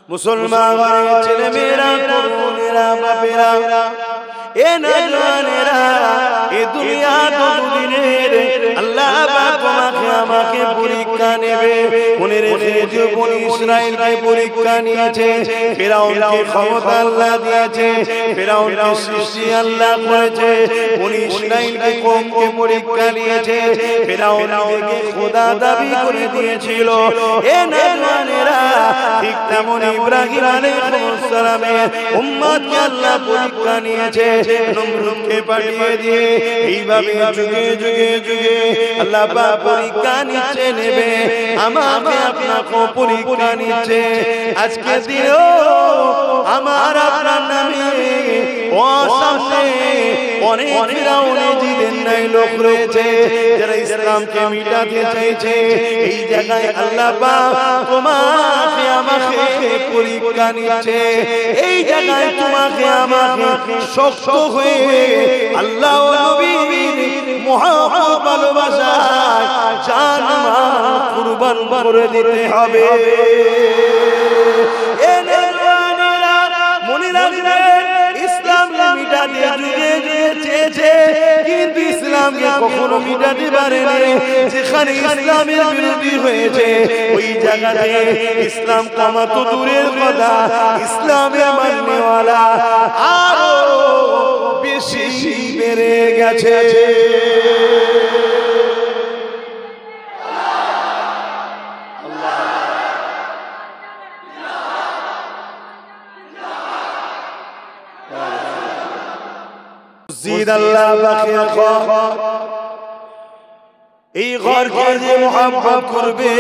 মুসলমান ছেলে মেয়েরা, তরুণেরা, বাপেরা, এ নওজওয়ানেরা, এ দুনিয়া তো দুদিনের। আল্লাহ পাক তোমাকে আমাকে পরীক্ষা নেবে। মনে রেখে দিও, বনি ইসরাইলকে পরীক্ষা নিয়েছে। ফিরআউনকে ক্ষমতা আল্লাহ দিয়েছে, ফিরআউনকে সৃষ্টি আল্লাহ করেছে। বনি ইসরাইলকে কওমকে পরীক্ষা নিয়েছে। ফিরআউন নিজেকে খোদা দাবি করে দিয়েছিল। এ নওজওয়ানেরা, ঠিক তেমন ইব্রাহিম আলাইহিস সালামের উম্মতকে আল্লাহ পরীক্ষা নিয়েছে। নমরুদকে পাঠিয়ে দিয়ে এইভাবে যুগে যুগে যুগে আল্লাহ পাক পরীক্ষা নিচ্ছে, নেবে আমাকে আপনাকে পরীক্ষা নিচ্ছে। আজকে দিও আমার আপনার নামে ও সামনে অনেক ফিরআউনে জিদের নাই লোক রয়েছে যারা ইসলামকে মিটাতে চাইছে। এই জায়গায় আল্লাহ পাক তোমাকে আমাকে পরীক্ষা নিচ্ছে। এই জায়গায় তোমাকে আমাকে শক্ত হয়ে আল্লাহ ও নবীর মুহাব্বত ভালোবাসায় জান মাল কুরবান করে দিতে হবে। এ নওজওয়ানেরা, মনে রাখবেন, ইসলাম মিটাতে যুগে যুগে চেয়েছে, কিন্তু ইসলামকে কখনো মিটাতে পারেনি। যেখানে ইসলামের বিরোধী হয়েছে ওই জায়গাতে ইসলাম কমা তো দূরের কথা, ইসলামের মাননেওয়ালা আরো বেশি বেড়ে গেছে। মসজিদ আল্লাহ পাকের ঘর, এই ঘরকে যে মুহাব্বত করবে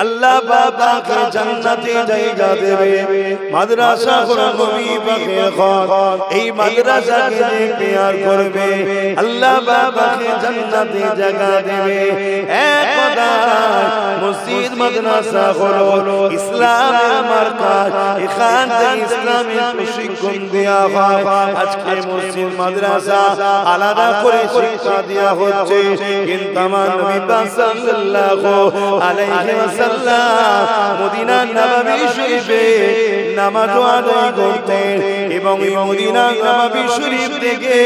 আল্লাহ পাক জান্নাতে জায়গা দেবে। মাদ্রাসা হলো নবী পাকের ঘর, এই মাদ্রাসাকে যে প্যার করবে আল্লাহ পাক জান্নাতে জায়গা দেবে। এক কথা, মসজিদ মাদ্রাসা হলো ইসলামের মার্কাজ, এখান থেকে ইসলামের প্রশিক্ষণ দেয়া হয়। আজকে মসজিদ মাদ্রাসা আলাদা করে শিক্ষা দেয়া হচ্ছে, কিন্তু আমার নবী পাক সাল্লাল্লাহু আলাইহি ওয়াসাল্লাম মদিনা নববী শরীফে নামাজ আদায় করতেন এবং এই মদিনা নববী শরীফ থেকে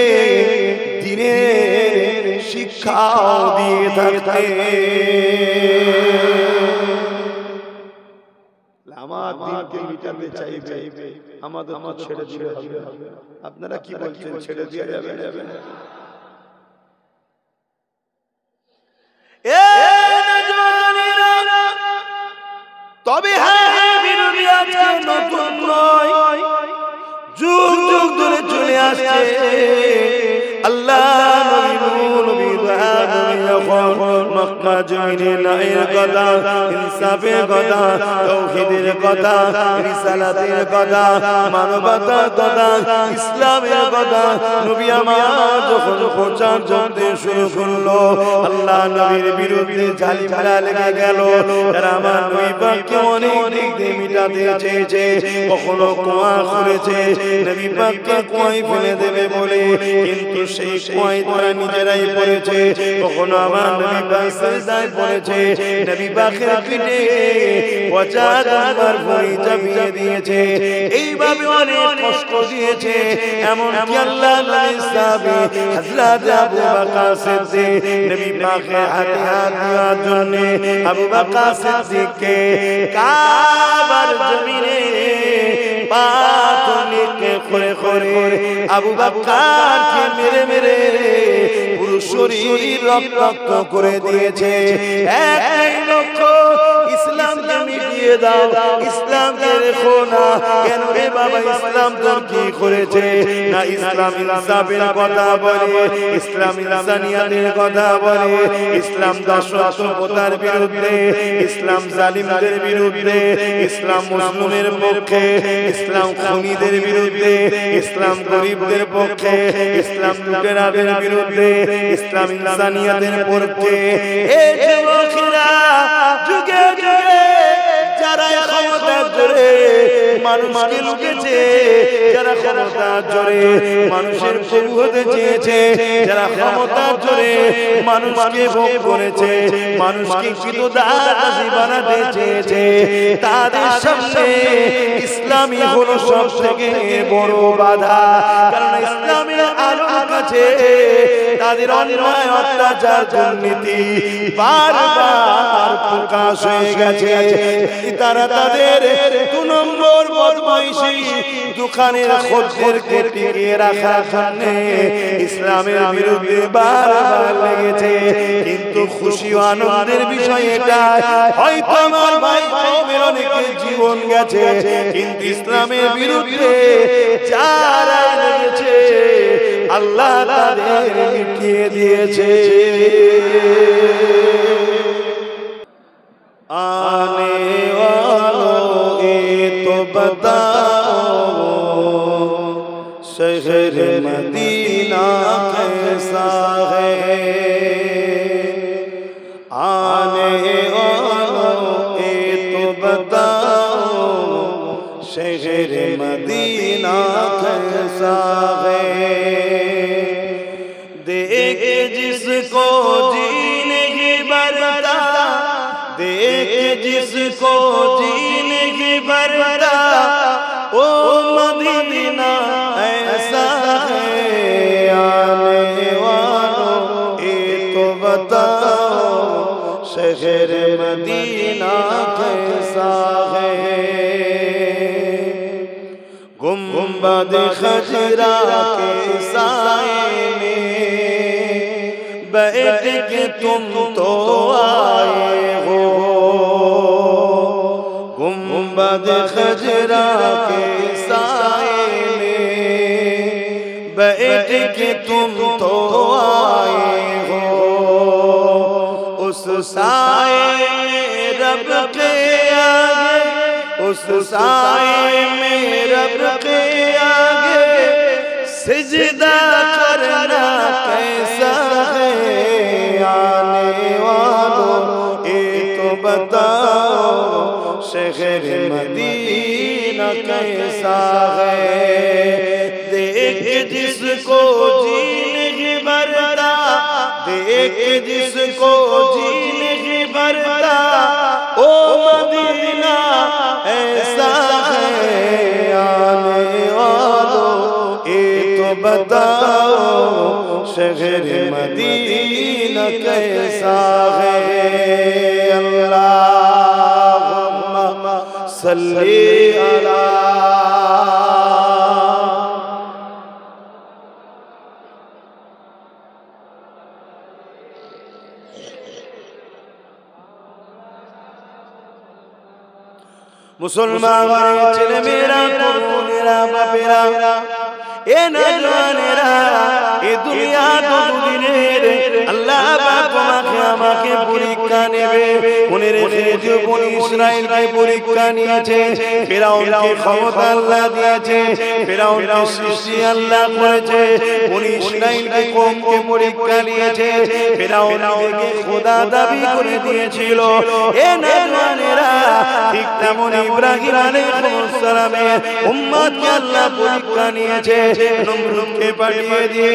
দ্বীনের শিক্ষা দিয়ে থাকতেন। আমার দ্বীনকে মিটাতে চাইবে, আমাদের তো ছেড়ে দিলে হবে। আপনারা কি বলছেন, ছেড়ে দেওয়া যাবে না? তবে হ্যাঁ, বিরোধী আজকে নতুন নয়, যুগ যুগ ধরে চলে আসছে। আল্লাহ নবী যখন মক্কা জমিনে ন্যায়ের কথা, ইনসাফের কথা, তাওহীদের কথা, রিসালাতের কথা, মানবতার কথা, ইসলামের কথা নবী আমার যখন প্রচার করতে শুরু করলো, আল্লাহ নবীর বিরুদ্ধে জালিমরা লেগে গেল। যারা আমার নবী পাককে অনেক দিক দিয়ে মিটাতে চেয়েছে, কখনো কুয়া খুঁড়েছে নবী পাককে কুয়ায় ফেলে দেবে বলে, কিন্তু সেই কুয়ায় তারা নিজেরাই পড়েছে। কখনো আমার নবী পাক সিজদায় পড়েছে, নবী পাকের পিঠে পচা তামার ভুঁড়ি চাপিয়ে দিয়েছে। এইভাবে অনেক কষ্ট দিয়েছে। এমনকি আল্লাহ নবীর সাহাবী হযরত আবু বকর সিদ্দিক নবী পাকের হাতে হাত দেওয়ার জন্য আবু বকর সিদ্দিককে কাবার জমিনে পাথরকে খোঁড়ে খোঁড়ে আবু বকরকে মেরে মেরে পুরো শরীর রক্তাক্ত করে দিয়েছে। এক লক্ষ্য, ইসলামকে মিটিয়ে দাও, ইসলামকে রেখো না। কেন রে বাবা, ইসলাম তোর কি করেছে? না ইসলাম ইনসাফের কথা বলে, ইসলাম ইনসানিয়াতের কথা বলে, ইসলাম দাসত্বপ্রথার বিরুদ্ধে, ইসলাম জালিমদের বিরুদ্ধে, ইসলাম মুসলিমের পক্ষে, ইসলাম খুনিদের বিরুদ্ধে, ইসলাম গরিবদের পক্ষে, ইসলাম লুটেরাদের বিরুদ্ধে, ইসলাম ইনসানিয়াতের পক্ষে। এই যুবকেরা যুগে যুগে যারা ক্ষমতা জোরে মানুষকে লুটেছে, যারা ক্ষমতার জোরে মানুষের প্রভু হতে চেয়েছে, যারা ক্ষমতার জোরে মানুষকে ভোগ করেছে, মানুষকে কৃতদাসী বানাতে চেয়েছে, তাদের সামনে ইসলামই হলো সবথেকে বড় বাধা। কারণ ইসলামের আলোর কাছে তাদের অন্যায় অত্যাচার দুর্নীতি বারবার প্রকাশ হয়ে গেছে। তারা তাদের 2 নম্বর বদমাইশি দোকানের খদ্দেরকে টিকিয়ে রাখার জন্য ইসলামের বিরুদ্ধে বারবার লেগেছে। কিন্তু খুশি ও আনন্দের বিষয় এটা, হয়তো আমার ভাই কওমের অনেকের জীবন গেছে, কিন্তু ইসলামের বিরুদ্ধে যারা লেগেছে আল্লাহ তাদের মিটিয়ে দিয়েছে। आने वालों ये तो बताओ शहर मदीना कैसा है। आने वालों ये तो बताओ शहर मदीना कैसा है। देख जिसको जीने की बरता, देख जिसको जीने की बरता, ओ मदीना ऐसा है। आने वालों ये तो बताओ शहर मदीना कैसा है। गुंबद खजरा के साए में बैठ के तुम तो आए हो, गुंबद खजरा के साए में बैठ के तुम तो आए हो। उस साए में रब के आगे, उस साए में रब के आगे सिजदा करना कैसा है। आने वालों ये तो बताओ शहर मदीना कैसा है। देख जिसको जीने की बरता, देख जिसको जीने की बरता, ओ मदीना ऐसा है। आने वालों ये तो बताओ शहर मदीना कैसा है। अल्लाहुम्मा सल्ली अला मुसलमान ছেলে মেয়েরা, তরুণেরা, বাপেরা, এ নওজওয়ানেরা, এ দুনিয়া তো দুদিনের। আল্লাহ পাক তোমাকে আমাকে পরীক্ষা নেবে। মনে রেখে যে বনি ইসরাইলকে পরীক্ষা নিয়েছে, ফিরাউনকে ক্ষমতা আল্লাহ দিয়েছে, ফিরাউনকে সৃষ্টি আল্লাহ করেছে, বনি ইসরাইলকে কওমকে পরীক্ষা নিয়েছে, ফিরাউন নিজেকে খোদা দাবি করে দিয়েছিল। এ নওজওয়ানেরা, ঠিক তেমন ইব্রাহিম আলাইহিস সালামের উম্মতকে আল্লাহ পরীক্ষা নিয়েছে, নমরুদকে পাঠিয়ে দিয়ে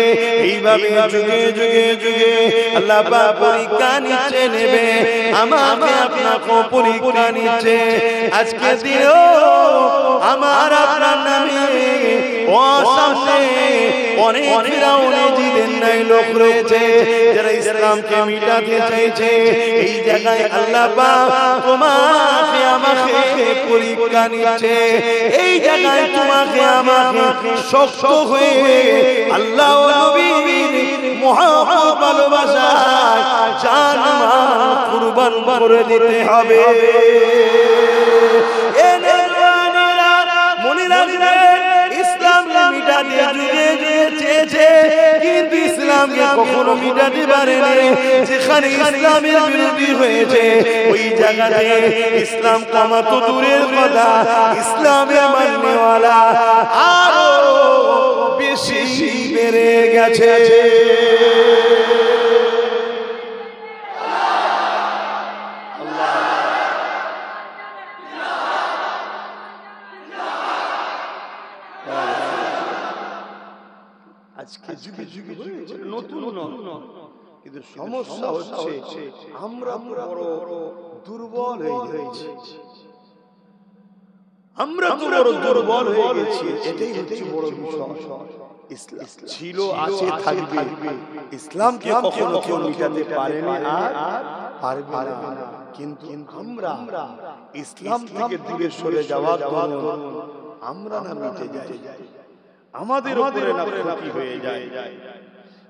এইভাবে যুগে যুগে যুগে আল্লাহ পাক পরীক্ষা নিচ্ছে, নেবে আমাকে আপনাকে পরীক্ষা নিচ্ছে। আজকে দিও আমার আপনার নামে ও সামনে অনেক ফিরাউনে জিদের নাই লোক রয়েছে যারা ইসলামকে মিটাতে চাইছে। এই জায়গায় আল্লাহ পাক তোমাকে আমাকে পরীক্ষা নিচ্ছে। এই জায়গায় তোমাকে আমাকে শক্ত হয়ে আল্লাহ ও নবীর মুহাব্বত ভালোবাসায় জান মাল কুরবান করে দিতে হবে। এ নওজওয়ানেরা মনে রাখবেন, ইসলাম মিটাতে যুগে যুগে চেয়েছে, কিন্তু ইসলামকে কখনো মিটাতে পারেনি। যেখানে ইসলামের বিরোধী হয়েছে ওই জায়গাতে ইসলাম কমা তো দূরের কথা, ইসলামের মাননেওয়ালা আরো বেশি বেড়ে গেছে। আজকে যুগে যুগে হয়েছে নতুন নয়, কিন্তু সমস্যা হচ্ছে আমরা বড় দুর্বল হয়ে গেছি, আমরা তো বড় দুর্বল হয়ে গেছি। এটাই হচ্ছে বড় বিষয়। ইসলাম ছিল, আছে, থাকবে। ইসলামকে কখনো কেউ মিটাতে পারেনি আর পারবে না। কিন্তু আমরা ইসলাম থেকে দূরে সরে যাওয়ার দরুন আমরা না মিটে যাই, আমাদের উপরে না ক্ষতি হয়ে যায়।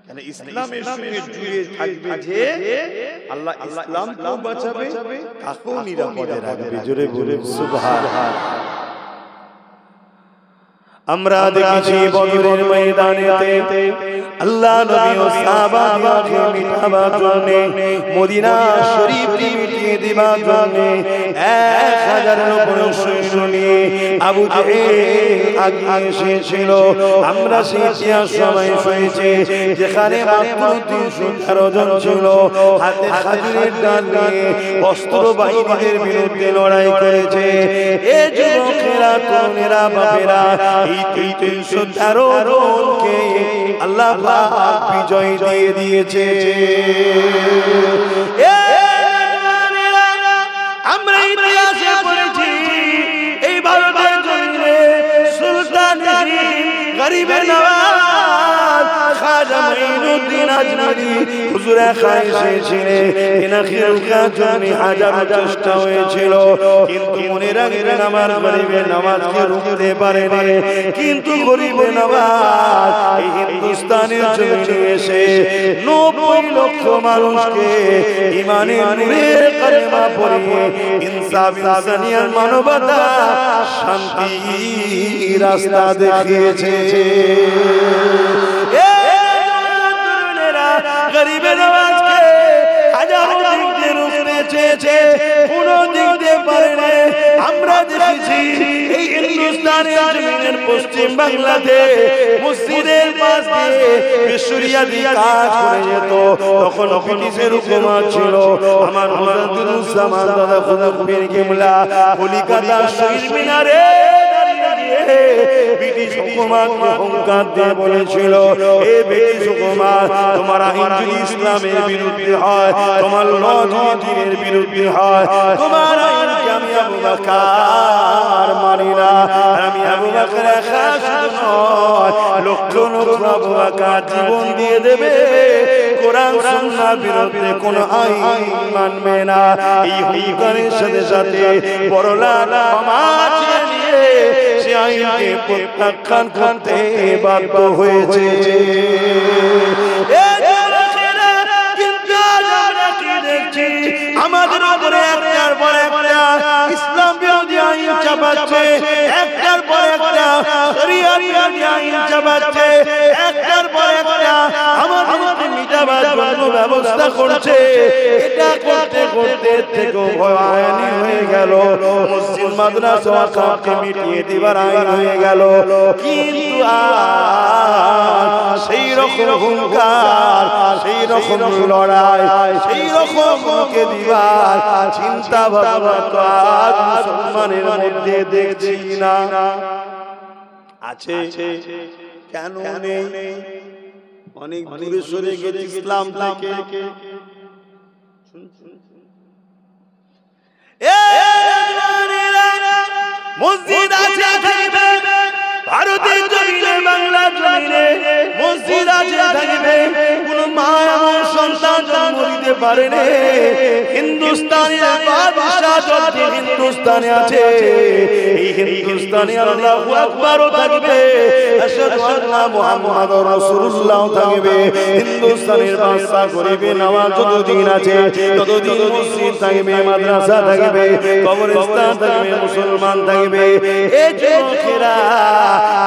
কেন ইসলামের সঙ্গে জুড়ে থাকবে যে আল্লাহ ইসলামকেও বাঁচাবে, তাকেও নিরাপদে রাখবে। জোরে বলে সুবহানাল্লাহ। আমরা দেখেছি বদরের ময়দানেতে আল্লাহ নবী ও সাহাবাকে মিটাবার জন্য, মদিনা শরীফকে মিটিয়ে দেবার জন্য 1000 উপরে সৈন্য নিয়ে আবু জেহেল আগিয়ে এসেছিল। আমরা সেই ইতিহাস সবাই শুনেছি, যেখানে মাত্র 313 জন ছিল, হাতে খাজুরের ডাল নিয়ে অস্ত্র বাহিনীদের বিরুদ্ধে লড়াই করেছে। এ যুবকেরা, তরুণেরা, বাপেরা, এই 313 জনকে আল্লাহ পাক বিজয় দিয়ে দিয়েছে। আমরা ইতিহাসে পড়েছি, এই ভারতের জমিনে সুলতান গরিবের নওয়াজ খাজা মঈনুদ্দিন আজমিরি হুজুর খাইছেছিলেন। এনাকের জন্য হাজার চেষ্টা হয়েছিল, কিন্তু মনে রাখবেন আমার গরিবের নওয়াজকে রুখতে পারেনি। কিন্তু গরিবের নওয়াজ এই হিন্দুস্তানের জমিনে এসে 90 লক্ষ মানুষকে ঈমানের নূরের কালেমা পড়িয়ে ইনসাফ, ইনসানিয়ত, মানবতা, শান্তির রাস্তা দেখিয়েছে। গরিবের নওয়াজকে হাজারো দিক দিয়ে রুখতে চেয়েছে, কোনো দিক দিয়ে পারেনি। আমরা দেখেছি এই হিন্দুস্তানের জমিনের পশ্চিম বাংলাতে মসজিদের পাশ দিয়ে বিশ্বরিয়াদি কাজ করে যেত। তখন ব্রিটিশের হুকুমত ছিল। আমার মুজাদ্দিদুজ্জামান দাদা খোদা পীর কিবলা কলিকাতা শহীদ মিনারে ব্রিটিশ হুকুমতকে হুঙ্কার দিয়ে বলেছিল, এ ব্রিটিশ হুকুমত, তোমার আইন যদি ইসলামের বিরুদ্ধে হয়, তোমার ল যদি দ্বীনের বিরুদ্ধে হয়, তোমার আইনকে আমি আবু বকর মানি না। আমি আবু বকর একা শুধু নয়, লক্ষ লক্ষ আবু বকর জীবন দিয়ে দেবে, কোরআন সুন্নাহর বিরুদ্ধে কোন আইন মানবে না। এই হুঙ্কারের সাথে সাথে বড়লাট ক্ষমা চেয়ে নিয়ে সে আইনকে প্রত্যাখ্যান করতে বাধ্য হয়েছে। কিন্তু আমরা কি দেখছি, আমাদের উপরে একটার পর একটা ইসলাম বিরোধী আইন চাপাচ্ছে, একটার পর একটা শরিয়ত বিরোধী আইন চাপাচ্ছে, একটার পর একটা আমাদেরকে মিটাবার জন্য ব্যবস্থা করছে। এটা করতে করতে থেকেও ভয়ানক হয়ে গেল, মসজিদ মাদ্রাসা ওয়াকফকে মিটিয়ে দিবার আইন হয়ে গেল। কিন্তু সেই রকম হুঙ্কার, সেই রকম লড়াই, সেই রকম মুখে দিবার চিন্তা ভাবনা তো আজ মুসলমানের মধ্যে দেখছি না। আছে কেন নেই? অনেক দূরে সরে গেছে ইসলাম থেকে। মসজিদ আছে থাকবে ভারতের জমিনে, বাংলার জমিনে মসজিদ আছে থাকবে, কোন মা এমন সন্তান জন্ম দিতে পারে না। হিন্দুস্তানের বাদশাহ যদি হিন্দুস্তানে আছে, এই হিন্দুস্তানে আল্লাহু আকবারও থাকবে, আশহাদু আন্না মুহাম্মাদুর রাসূলুল্লাহ থাকবে। হিন্দুস্তানের বাদশাহ গরিবে নওয়াজ যতদিন আছে ততদিন মসজিদ থাকবে, মাদ্রাসা থাকবে, কবরস্থান থাকবে, মুসলমান থাকবে। এই যুবকেরা,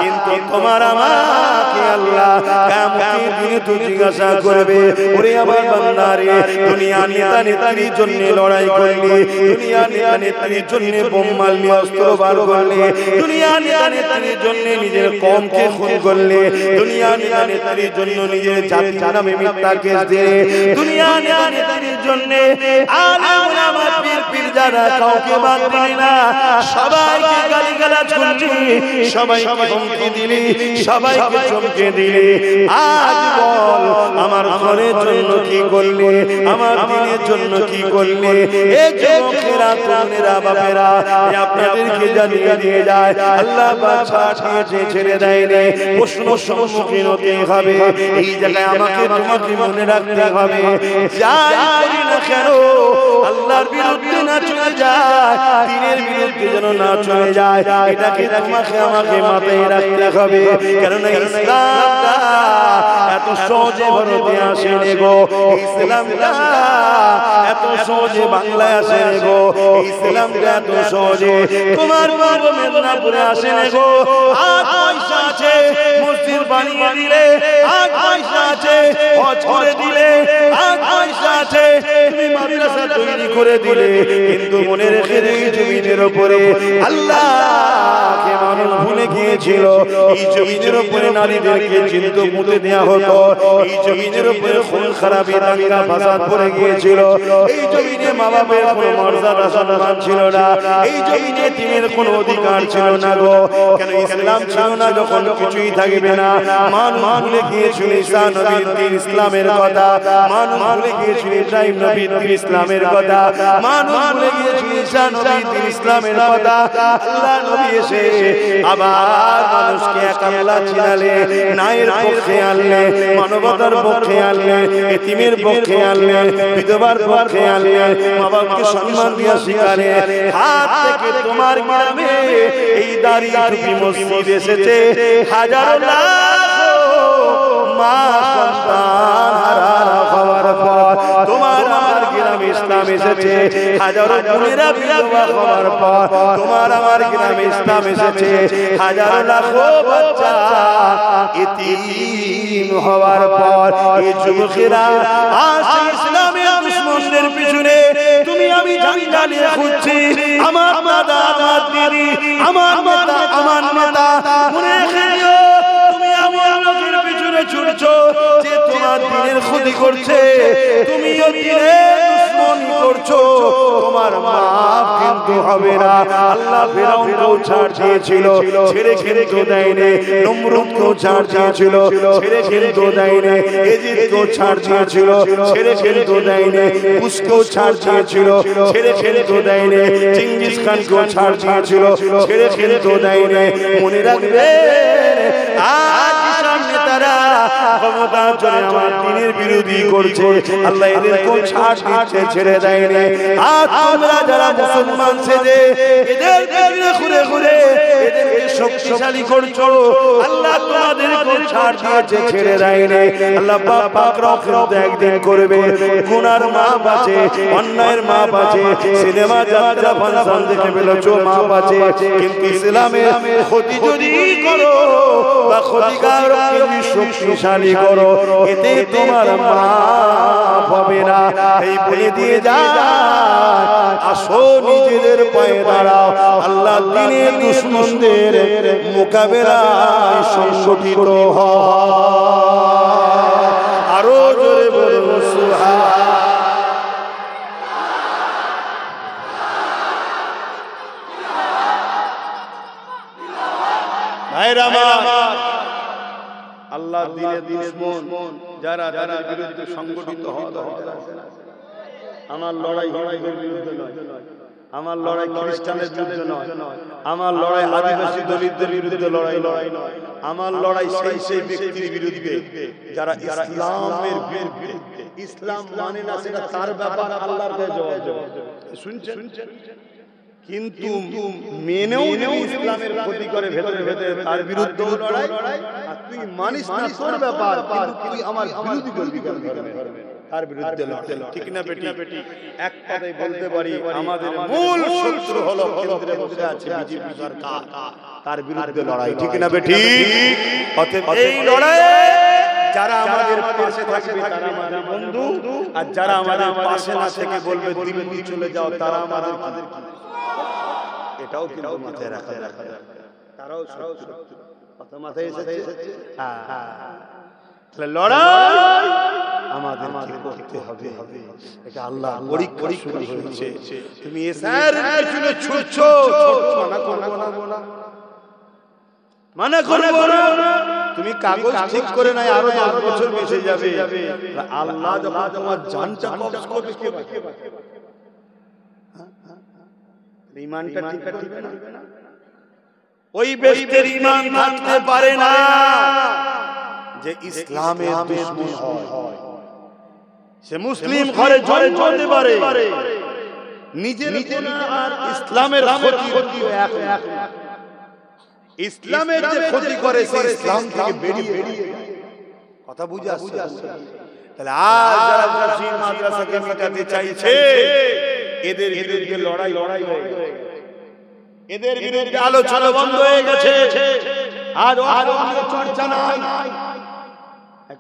কিন্তু তোমার আমাকে আল্লাহ কিয়ামতের দিনে তো জিজ্ঞাসা করবে, ওরে আমার বান্দারে, দুনিয়া নেতা নেত্রীর জন্য লড়াই করলি, দুনিয়া নেতা নেত্রীর জন্য বোম মারলি, অস্ত্র বার করলি, দুনিয়া নেতা নেত্রীর জন্য নিজের কওমকে খুন করলি, দুনিয়া নেতা নেত্রীর জন্য নিজের জাতির নামে মিথ্যা কেস দিলে, দুনিয়া নেতা নেত্রীর জন্য আলেম ওলামা পীর পীরজাদা কাউকে বাদ দিলি না, সবাইকে গালিগালাজ গালাজ করলি, সবাইকে হুমকি দিলি, সবাইকে চমকে দিলি। আজ বল আমার ঘরের জন্য কি করলি, আমার দিনের জন্য কি করলি? এ যুবকেরা, তরুণেরা, বাপেরা, আপনাদেরকে জানিয়ে দিয়ে যায় আল্লাহ পাক ছাড়িয়ে ছেড়ে দেয়নি। প্রশ্ন সম্মুখীন হতে হবে। এই জায়গায় আমাকে তোমাকে মনে রাখতে হবে, যাই করি না কেন আল্লাহর বিরুদ্ধে না চলে যায়, দ্বীনের বিরুদ্ধে যেন না চলে যায়। এটাকে তোমাকে আমাকে মাথায় রাখতে হবে। কারণ ইসলামটা এত সহজে ভারতে আসেনি গো, ইসলামটা এত সহজে বাংলায় আসেনি গো, ইসলামটা এত সহজে তোমার পূর্ব মেদিনীপুরে আসেনি গো। আজ পয়সা আছে মসজিদ বানিয়ে দিলে, আজ পয়সা আছে হজ করে দিলে, আজ পয়সা আছে তুমি মাদ্রাসা তৈরি করে দিলে, কিন্তু মনে রেখে এই জমিনের উপরে আল্লাহকে মানুষ ভুলে গিয়েছিল। এই জমিনের উপরে নারীদেরকে চিন্তা মুতে দেওয়া হতো, এই জমিনের উপরে খুন খারাপি দাঙ্গা ফাসাদ পড়ে গিয়েছিল, এই জমিনে মা বাবার কোনো মর্যাদা সম্মান ছিল না, এই জমিনে দিনের কোনো অধিকার ছিল না গো। কেন ইসলাম ছিল না যখন কিছুই থাকবে না। মানুষ ভুলে গিয়েছিল ঈসা নবীর দিন ইসলামের কথা, মানুষ ভুলে গিয়েছিল ইব্রাহিম নবীর দিন ইসলামের কথা, মানুষ ভুলে গিয়েছিল ঈসা নবীর দিন ইসলামের কথা। আল্লাহ নবী এসে আবার মানুষকে এক আল্লাহ চিনালে, ন্যায়ের পক্ষে আনলে, মানবতার পক্ষে আনলে, এতিমের পক্ষে আনলে, বিধবার পক্ষে আনলে, মা বাবাকে সম্মান দিয়া শিখালে। হাত থেকে তোমার গ্রামে এই দাঁড়িয়ে টুপি মসজিদ এসেছে, হাজারো লাখো মা সন্তান হারা হওয়ার পর তোমার আমার গ্রামে ইসলাম এসেছে, হাজারো বোনেরা বিধবা হওয়ার পর তোমার আমার গ্রামে ইসলাম এসেছে, হাজারো লাখো বাচ্চা এতিম হওয়ার পর এই যুবকেরা আজ ইসলামের দুশমনদের পিছনে তুমি আমি জাঙ্গালে খুঁজছি। আমার দাদা, আমার দিদি, আমার মাতা, আমার নেতা, মনে রেখো তুমি আমার লোকের পিছনে ছুটছো যে তোমার দিনের ক্ষতি করছে, তুমিও দিনের দুশমনি করছো, তোমার মাফ কিন্তু হবে না। আল্লাহ ফিরআউনকেও ছাড় দিয়েছিল, ছেড়ে কিন্তু দেয়নি। নমরুদকেও ছাড় দিয়েছিল, ছেড়ে কিন্তু দেয়নি। এজিদকেও ছাড় দিয়েছিল, ছেড়ে কিন্তু দেয়নি। কুশকেও ছাড় দিয়েছিল, ছেড়ে কিন্তু দেয়নি। চেঙ্গিস খানকেও ছাড় দিয়েছিল, ছেড়ে কিন্তু দেয়নি। মনে রাখবে আজ সামনে তারা ক্ষমতা চলে আমার দিনের বিরোধী করছে, আল্লাহ এদেরকেও ছাড় দিচ্ছে, ছেড়ে দেয়নি। আজ তোমরা যারা মুসলমান সেজে এদের পেছনে ঘুরে ঘুরে এদেরকে শক্তিশালী করছো, আল্লাহ তোমাদেরকেও ছাড় দিয়েছে, ছেড়ে দেয়নি। আল্লাহ পাক রক্ষা একদিন করবে। গুনার মাপ আছে, অন্যায়ের মাপ আছে, সিনেমা যাত্রা ফাংশন দেখে ফেলেছো মাপ আছে, কিন্তু ইসলামের ক্ষতি যদি করো বা ক্ষতিকারককে শক্তিশালী করো, এতে তোমার মাপ হবে না। এই বলে দিয়ে যায় আসো নিজেদের পায়ে দাঁড়াও, আল্লাহ দ্বীনের দুশমনদের মোকাবেলায় সংগঠিত হও। আরো জোরে বলুন সুবহান। ভাইরা আমার, আল্লাহ দ্বীনের দুশমন যারা যাদের বিরুদ্ধে সংগঠিত হওয়া দরকার। আমার লড়াই হিন্দুদের বিরুদ্ধে নয়, আমার লড়াই খ্রিস্টানের বিরুদ্ধে নয়, আমার লড়াই আদিবাসী দলিতদের বিরুদ্ধে লড়াই নয়, আমার লড়াই সেই ব্যক্তির বিরুদ্ধে যারা ইসলামের বিরুদ্ধে। ইসলাম মানে না সেটা তার ব্যাপার, আল্লাহর কাছে জবাব দেবে। শুনছেন? কিন্তু মেনেও ইসলামের ক্ষতি করে ভেতরে ভেতরে তার বিরুদ্ধে লড়াই, আর তুই মানিস না তোর ব্যাপার, কিন্তু তুই আমার বিরোধী করবি কেন তার বিরুদ্ধে লড়াই। ঠিক না বেটি? এক কথাই বলতে পারি আমাদের মূল শত্রু হলো কেন্দ্রে বসে আছে বিজেপি সরকার, তার বিরুদ্ধে লড়াই। ঠিক না বেটি? অতএব এই লড়াই যারা আমাদের পাশে থাকবে তারা আমাদের বন্ধু, আর যারা আমাদের পাশে না থেকে বলবে দিল্লি চলে যাও তারা আমাদের এটাও কিন্তু মাথায় রাখা দরকার। তারাও শত্রু, কথা মাথায় এসেছে? হ্যাঁ, লড়াই আমাদের করতে হবে। এটা আল্লাহ পরীক্ষা শুরু হয়েছে। তুমি এসআর পিছনে ছুটছো, না করবো না, মানা করব না। তুমি কাগজ ঠিক করে নাই আরো 10 বছর বেঁচে যাবে, আল্লাহ যখন তোমার জানটা কবজ করবে কে বাঁচাবে? ঈমানটা ঠিক না। ওই ব্যক্তির ঈমান থাকতে পারে না যে ইসলামের দুশমন হয়। সে মুসলিম ঘরে জন্মতে পারে, নিজের গুনাহ আর ইসলামের ক্ষতি এক না। ইসলামের যে ক্ষতি করে সে ইসলাম থেকে বেরিয়ে কথা বুঝে আসছে। তাহলে আজ যারা মুসলিম মাদ্রাসাকে মিটাতে চাইছে এদের বিরুদ্ধে লড়াই হয়ে গেছে, এদের বিরুদ্ধে আলোচনা বন্ধ হয়ে গেছে। আজ চর্চা নাই।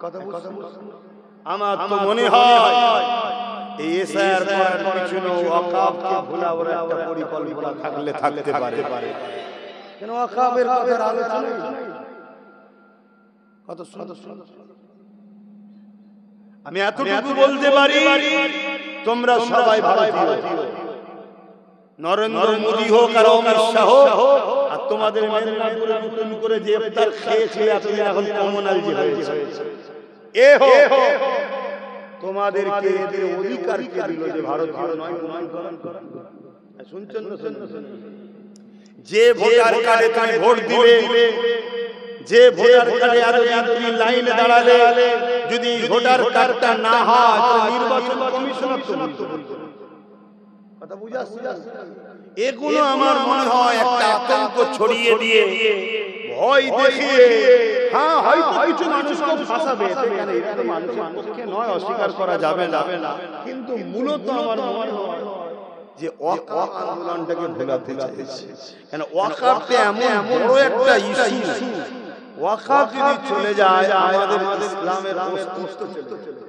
কথা বুঝছেন? আমার তো মনে হয় এই এসআর করার পিছনে ওয়াকাফকে ভুলাবার একটা পরিকল্পনা থাকতে পারে। কেন ওয়াকাফের কথার আলোচনা কত সুন্দর। আমি এতটুকু বলতে পারি, তোমরা সবাই ভারতীয়, নরেন্দ্র মোদী হোক আর অমিত শাহ হোক, আর তোমাদের মেদিনীপুরে নতুন করে যে ইফতার খেয়েছে আপনি এখন কমনালজি হয়েছে, এ হোক তোমাদেরকে এদের অধিকার কে দিল যে ভারতীয় নয়? শুনছেন না? যে ভোটার কার্ডে তুমি ভোট দিবে, যে ভোটার কার্ডে এতদিন তুমি লাইনে দাঁড়ালে, যদি ভোটার কার্ডটা না হয় তো নির্বাচন কমিশনার কথা বুঝা আসছে। এগুলো আমার মনে হয় একটা আতঙ্ক ছড়িয়ে দিয়ে, ভয় দেখিয়ে, হ্যাঁ হয়তো কিছু মানুষকে ফাঁসাবে, এটা তো মানুষের পক্ষে নয়, অস্বীকার করা যাবে না, কিন্তু মূলত আমার মনে হয় যে ওয়াকাফ আন্দোলনটাকে ভোলাতে চাইছে। কেন ওয়াকাফটা এমন বড় একটা ইস্যু, ওয়াকাফ যদি চলে যায় আমাদের ইসলামের অস্তিত্ব চলে যাবে।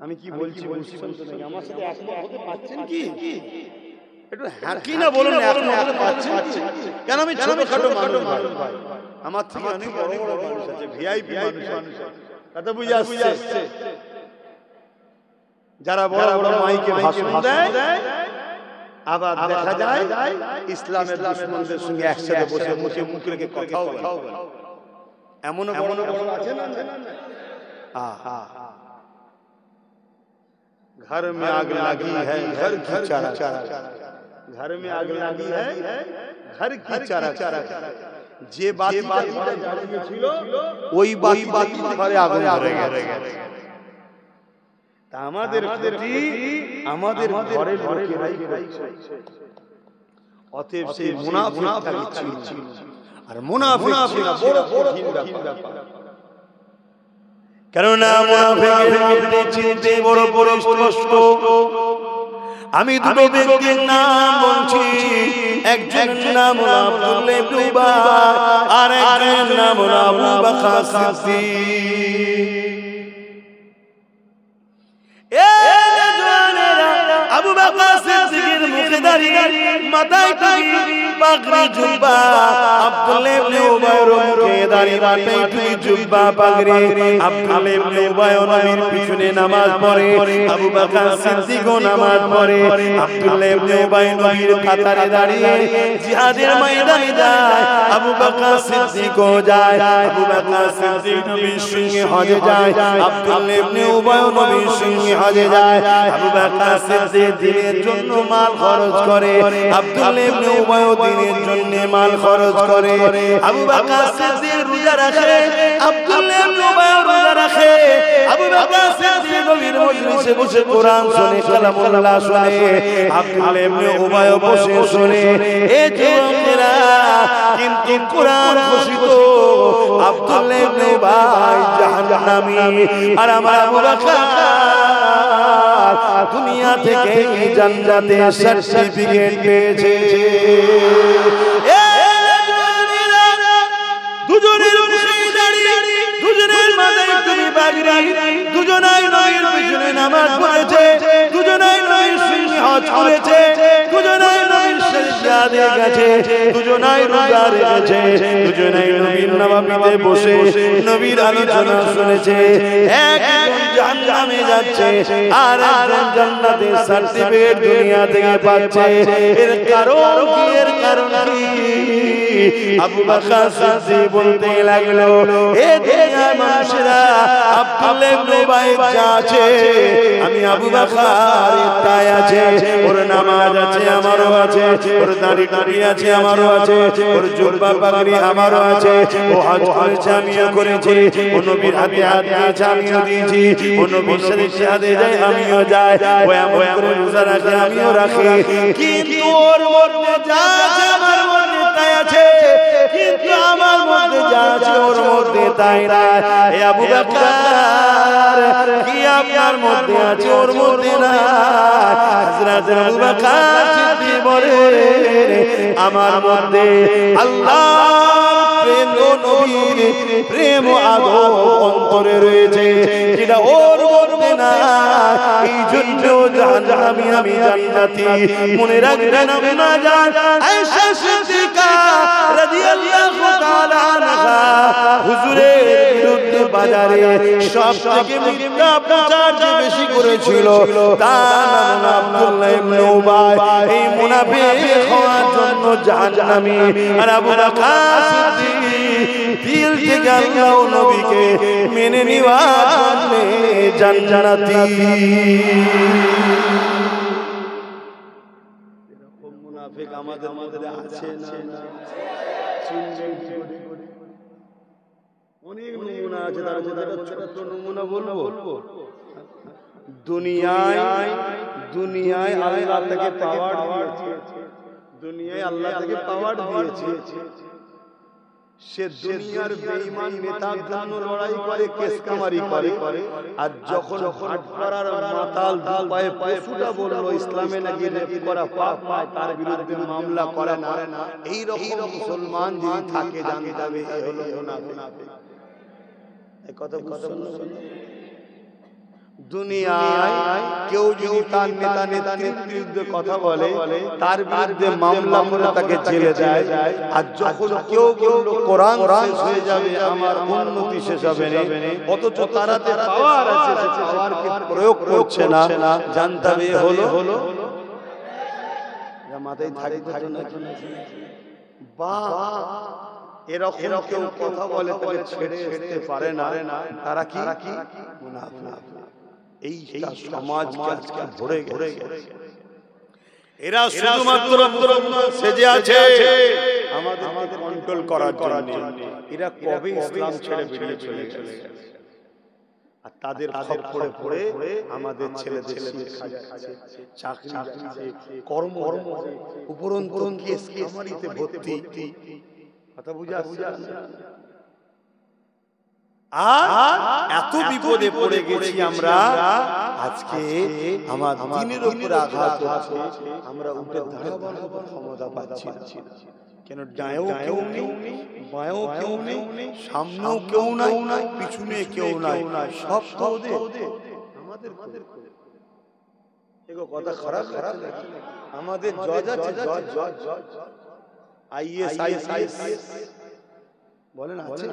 আমি কি বলছি বুঝছেন তো নাকি? আমার সাথে একমত হতে পারছেন কি? একটু হ্যাঁ কি না বলুন, একমত হতে পারছেন কি? কেন আমি ছোটখাটো মানুষ ভাই, আমার থেকে অনেক বড় বড় মানুষ আছে, ভিআইপি মানুষ কথা বুঝে আসছে, যারা বড় বড় মাইকে ভাষণ দেয়, আবার দেখা যায় ইসলামের দুশমনদের সঙ্গে একসাথে বসে মুখ রেখে কথাও বলে। এমন বড় বড় আছে না? घर में आग लगी है घर की चारा, घर में आग लगी है घर की चारा। যে বাতিটা জ্বালিয়ে ছিল ওই বাতি ঘরে আগুন ধরে গেছে। তা আমাদের আমাদের ঘরের লোকেরাই অতএব সেই মুনাফিকটা ছিল, আর মুনাফিক ছিল বড় কঠিন ব্যাপার। কেননা মুনাফিকের মধ্যে চিনতে বড় স্পষ্ট। আমি দুটো ব্যক্তির নাম বলছি, একজনের নাম আব্দুল্লাহ ইবনে উবাই আর একজনের নাম আবু বকর সিদ্দিক। আবু বকর সিদ্দিকের মুখে দাঁড়িয়ে মাথায় টুপি পাগড়ি জুব্বা, আব্দুল্লাহ ইবনে উবাইয়ের মুখে দাঁড়িয়ে মাথায় টুপি জুব্বা পাগড়ি। আব্দুল্লাহ ইবনে উবাই নবীর পিছনে নামাজ পড়ে, আবু বকর সিদ্দিকও নামাজ পড়ে। আব্দুল্লাহ ইবনে উবাই নবীর কাতারে দাঁড়িয়ে জিহাদের ময়দানে যায়, আবু বকর সিদ্দিকও যায়। আবু বকর সিদ্দিক নবীর সঙ্গে হজে যায়, আব্দুল্লাহ ইবনে উবাই নবীর সঙ্গে হজে যায়। আবু বকর সিদ্দিক দিনের জন্য মাল খরচ করে, আব্দুল্লাহ ইবনে উবাই দিনের জন্য মাল খরচ করে। আবু বকর সিদ্দিক রোজা রাখে, আব্দুল্লাহ ইবনে উবাই রোজা রাখে। আবু বকর সিদ্দিক নবীর মজলিসে বসে কোরআন শুনে, কালামুল্লাহ শুনে, আব্দুল্লাহ ইবনে উবাই বসে শুনে। এই যুবকেরা কিন্তু কোরআন ঘোষিত, আব্দুল্লাহ ইবনে উবাই জাহান্নামী, আর আমার আবু বকর দুনিয়া থেকে জান্নাতে সার্টিফিকেট পেয়েছে। দুজনের মুখে দাঁড়িয়ে, দুজনের মাথায় টুপি পাগড়ি, দুজনাই নবীর পিছনে নামাজ পড়েছে, দুজনাই নবীর সঙ্গে হজ করেছে, দুজনাই নবীর সাথে গেছে, দুজনাই রোজা রেখেছে, দুজনাই নবীর নববীতে বসে নবীর আলোচনা শুনেছে। একজন জাহান্নামে যাচ্ছে আর একজন জান্নাতের সার্টিফিকেট দুনিয়া থেকে পাচ্ছে। এর কারণ কি? আবু বকর সিদ্দিক বলতে লাগলো, এ দুনিয়ার মানুষেরা আব্দুল্লাহ ইবনে উবাই যা আছে আমি আবু বকর তাই আছে, ওর নামাজ আছে আমারও আছে, ওর দাড়ি টুপি আছে আমারও আছে, ওর জুব্বা পাগড়ি আমারও আছে, ও হজ করেছে আমিও করেছি, ও নবীর হাতে হাত দিয়েছে আমিও দিয়েছি, ও নবীর সাথে সাথে যায় আমিও যাই, ও এমন করে রোজা রাখে আমিও রাখি, কিন্তু ওর মধ্যে যা আছে আমার মধ্যে তাই আছে, কিন্তু আমার মধ্যে যা আছে ওর মধ্যে তাই না। এ আবু বকর কি আপনার মধ্যে আছে ওর মধ্যে না? হযরত আবু বকর সিদ্দিক বলে, আমার মধ্যে আল্লাহর প্রেম ও নবীর প্রেম ও আদব অন্তরে রয়েছে, যেটা ওর মধ্যে না, এই জন্য জাহান্নামী আমি জান্নাতি। মনে রাখবেন না জান আয়েশা সিদ্দিকা রাদিয়াল্লাহু তাআলা আনহা হুজুরের বিরুদ্ধে বাজারে সবথেকে মিথ্যা প্রচার যে বেশি করেছিল তার নাম আব্দুল্লাহ ইবনে উবাই। এই মুনাফিক হওয়ার জন্য জাহান্নামী, আর আবু বকর সিদ্দিক দিল থেকে আল্লাহ ও নবীকে মেনে নেওয়ার জন্য জান্নাতি। এরকম মুনাফিক আমাদের মধ্যে আছে না? অনেক নমুনা আছে, তার মধ্যে ছোট নমুনা বলবো। দুনিয়ায় আল্লাহ থেকে পাওয়ার দিয়েছে, দুনিয়ায় আল্লাহ থেকে পাওয়ার দিয়েছে, সে দুনিয়ার বেঈমান নেতার জন্য লড়াই করে, কেস কামারি করে, আর যখন ভাট করার মাতাল পায়ে পশুটা বললো ইসলামে নাকি রেপ করা পাপ, তার বিরুদ্ধে মামলা করে না। এই রকম মুসলমান যিনি থাকে জানতে হবে এই হলো মুনাফিক। এই কথা বুঝছেন? দুনিয়ায় কেউ যদি তার নেতা নেত্রীর বিরুদ্ধে কথা বলে, তার বিরুদ্ধে মামলা করে তাকে জেলে দেয়, আর যখন কেউ বলল কোরআন শেষ হয়ে যাবে আমার উন্নতি শেষ হবে না, অথচ তারাতে পাওয়ার আছে, সে পাওয়ারকে প্রয়োগ করছে না, জানতে হবে হলো মাথায় থাকবে না। বা এরকম কেউ কথা বলে তাকে ছেড়ে আসতে পারে না, তারা কি মুনাফিক। এই সমাজকে আজকে ভরে গেছে, এরা শুধুমাত্র সেজে আছে আমাদেরকে কন্ট্রোল করার জন্য। এরা কবে ইসলাম ছেড়ে বেরিয়ে চলে গেছে, আর তাদের খপ্পরে পড়ে আমাদের ছেলেদের শিক্ষা যাচ্ছে, চাকরি যাচ্ছে, কর্ম উপরন্তু কেস কামারিতে ভর্তি। কথা বুঝা? আর এত বিপদে পড়ে গেছি আমরা, আজকে আমার দিনের উপরে আঘাত হচ্ছে, আমরা উঠে দাঁড়াবার ক্ষমতা পাচ্ছি না। কেন? ডায়েও কেউ নেই, বায়েও কেউ নেই, সামনেও কেউ নাই, পিছনে কেউ নাই, সব আমাদের। এগো কথা খারাপ আমাদের জজ আছে, জজ আইএস বলেন আছে।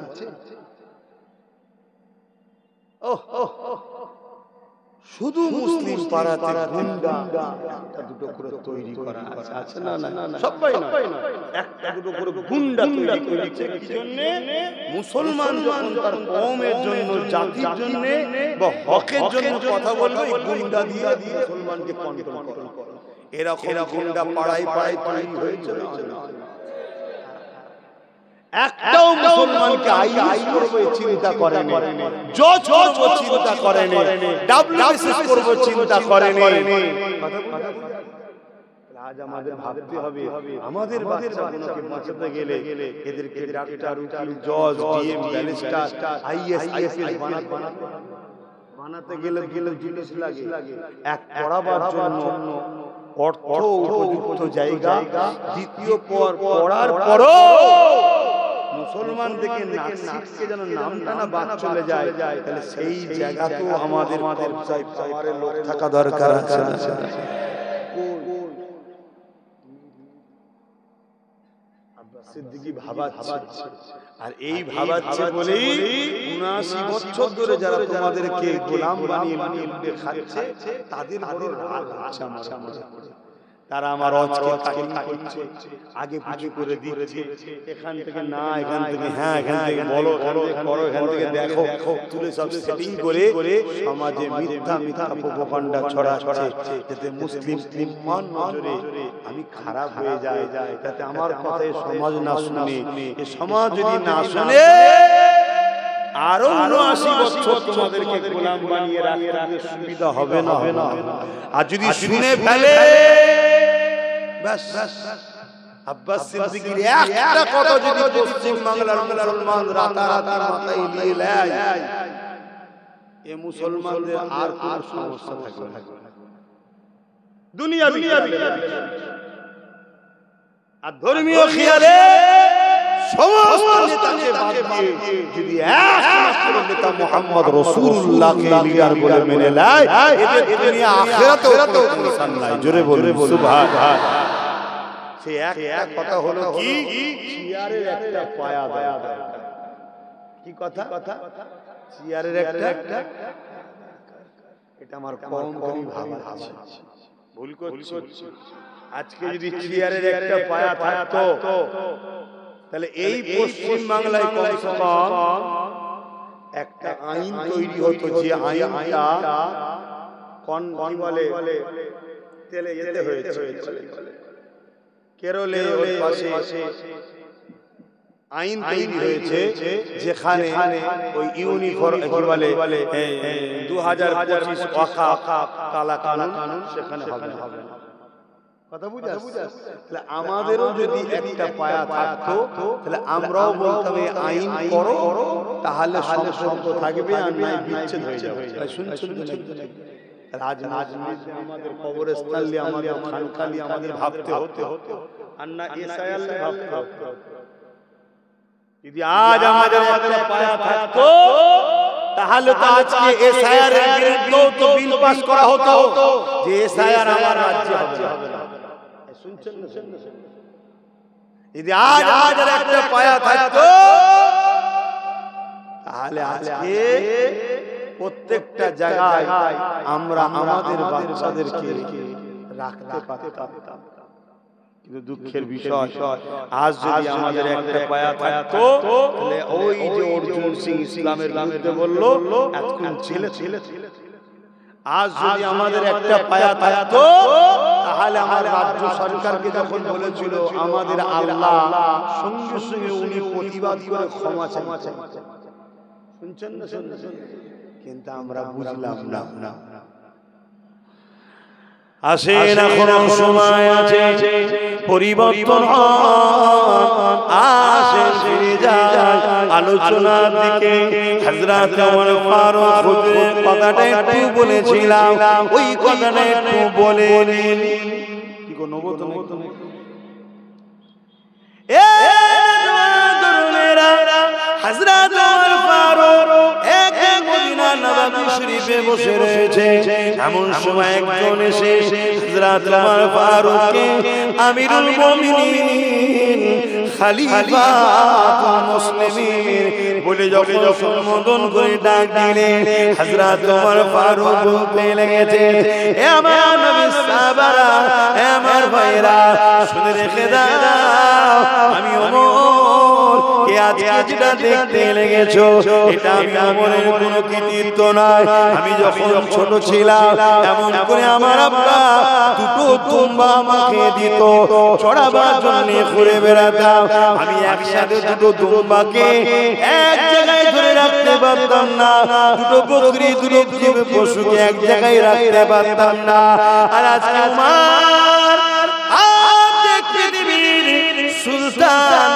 শুধু মুসলিম পাড়াতে গুন্ডা একটা দুটো করে তৈরি করা আছে না? সবাই না, একটা দুটো করে গুন্ডা তৈরি করেছে। কি জন্য? মুসলমান যখন তার কওমের জন্য, জাতির জন্য বা হকের জন্য কথা বলবে, গুন্ডা দিয়ে মুসলমানকে কন্ট্রোল করে। এরকম গুন্ডা পাড়ায় তৈরি হয়েছে। একটাও মুসলমানকে আইএস করবে চিন্তা করেন, জজ করব চিন্তা করেন, ডাব্লিউবিসিএস করব চিন্তা করেন। আজ আমাদের ভাবতে হবে, আমাদের বাচ্চাগুলোকে বাঁচাতে গেলে এদেরকে ডাক্তার, উকিল, জজ, ডিএম, ব্যারিস্টার, আইএস বানাতে গেলে জিনিস লাগে। এক পড়াবার জন্য অর্থ, উপযুক্ত জায়গা, দ্বিতীয় পড়ার পরও মুসলমান থেকে নাস্তিককে যেন নামটা না বাদ চলে যায়, তাহলে সেই জায়গাতেও আমাদের পাওয়ারের লোক থাকা দরকার আছে। সিদ্দিকী ভাবাচ্ছে, আর এই ভাবাচ্ছে বলেই ৭৯ বছর ধরে যারা তোমাদেরকে গোলাম বানিয়ে খাচ্ছে, তাদের বড় রাগ হচ্ছে। তারা আমার অজকে কাটিং করছে, আগে পিছু করে দিচ্ছে, এখান থেকে না, এখান থেকে হ্যাঁ, এখান থেকে বলো, এখান থেকে করো, এখান থেকে দেখো, তুলে সব সেটিং করে সমাজে মিথ্যা মিথ্যা প্রোপাগান্ডা ছড়াচ্ছে, যাতে মুসলিম উম্মাহর নজরে আমি খারাপ হয়ে যাই, যাতে আমার কথায় সমাজ না শুনে, এই সমাজ যদি না শুনে আরো 79 বছর তোমাদেরকে গোলাম বানিয়ে রাখতে সুবিধা হবে না। আর যদি শুনে ফেলে বাস, আব্বাস সিদ্দিকীর একটা কথা যদি পশ্চিম বাংলার মুসলমান রাতারাতি মাথায় নিয়ে নেয়, এই মুসলমানদের আর কোনো সমস্যা থাকবে না। দুনিয়া আর ধর্মীয় খেয়ালে সমস্ত নেতাকে বাদ দিয়ে যদি একমাত্র নেতা মুহাম্মদ রাসূলুল্লাহকে লিডার বলে মেনে নেয়, এদের দুনিয়া আখিরাতেও কোনো শান নাই। জোরে বলুন সুবহানাল্লাহ। সেই এক কথা হলো কি, চেয়ারের একটা পায়া দেয়া। কি কথা? চেয়ারের একটা, এটা আমার কম ভাবা আছে, ভুল করছি। আজকে যদি চেয়ারের একটা পায়া থাকতো, তাহলে এই পশ্চিম বাংলায় কমসে কম একটা আইন তৈরি হতো, যে আইনটা কি বলে তেলে যেতে হয়েছে, কেরলে ওই পাশে আইন তৈরি হয়েছে, যেখানে ওই ইউনিফর্ম কি বলে 2025 ওয়াকাফ কালা কানুন সেখানে হবে না। কথা বুঝা? তাহলে আমাদেরও যদি একটা পায়া থাকতো, তাহলে আমরাও বলতাম এই আইন করো, তাহলে সম্পর্ক থাকবে, আর নাই বিচ্ছেদ হয়ে যাবে। শুনছেন? রাজনীতি আমাদের কবরস্থান নিয়ে, আমাদের খানকা নিয়ে আমাদের ভাবতে হতো, আর না এসআইআর নিয়ে ভাবতে হতো। যদি আজ আমাদের একটা পায়া থাকতো, তাহলে তো আজকে এসআইআর এর বিরুদ্ধেও তো বিল পাস করা হতো, যে এসআইআর আমার রাজ্যে হবে না। শুনছেন? যদি আজ একটা পায়া থাকতো, তাহলে আজকে প্রত্যেকটা জায়গায় আমরা আমাদের বাচ্চাদেরকে রাখতে পারতাম। কিন্তু দুঃখের বিষয়, আজ যদি আমাদের একটা পায়া থাকতো, তাহলে ওই যে অর্জুন সিং ইসলামের বিরুদ্ধে বললো, এতক্ষণ ছেলে। আজ যদি আমাদের একটা পায়া থাকতো, তাহলে আমার রাজ্য সরকারকে যখন বলেছিল আমাদের আল্লাহ, সঙ্গে সঙ্গে উনি প্রতিবাদ করে ক্ষমা চাইছেন। শুনছেন না? কিন্তু আমরা বুঝলাম না। আসেন, এখনো সময় আছে, পরিবর্তন আসেন, ফিরে যায় আলোচনার দিকে। হযরত ওমর ফারুক হুজুরের কথাটা একটু বলেছিলাম, ওই কথাটা একটু বলে নিন। কি গো নবত এ তরুণেরা, হযরত ওমর ফারুক এক মদিনা নববী শরীফে বসে রয়েছে। এমন সময় একজন এসে হযরত ওমর ফারুককে আমিরুল মুমিনিন, খলিফাতুল মুসলিমিন বলে যখন সম্বোধন করে ডাক দিলেন, হযরত ওমর ফারুক বলতে লেগেছে, এ আমার নবী সাহাবারা, এ আমার ভাইরা, শুনে রেখে দাও, আমি ওমর কে আজকে যেটা দেখতে লেগেছো, এটা আমি ওমরের কোনো কৃতিত্ব নয়। আমি যখন ছোট ছিলাম, এমন করে আমার আব্বা দুটো দুম্বা আমাকে দিত, চড়াবার জন্য ঘুরে বেড়াতাম। আমি একসাথে দুটো দুম্বাকে এক জায়গায় ধরে রাখতে পারতাম না, দুটো বকরি, দুটো পশুকে এক জায়গায় রাখতে পারতাম না। আর আজকে আমার সুলতান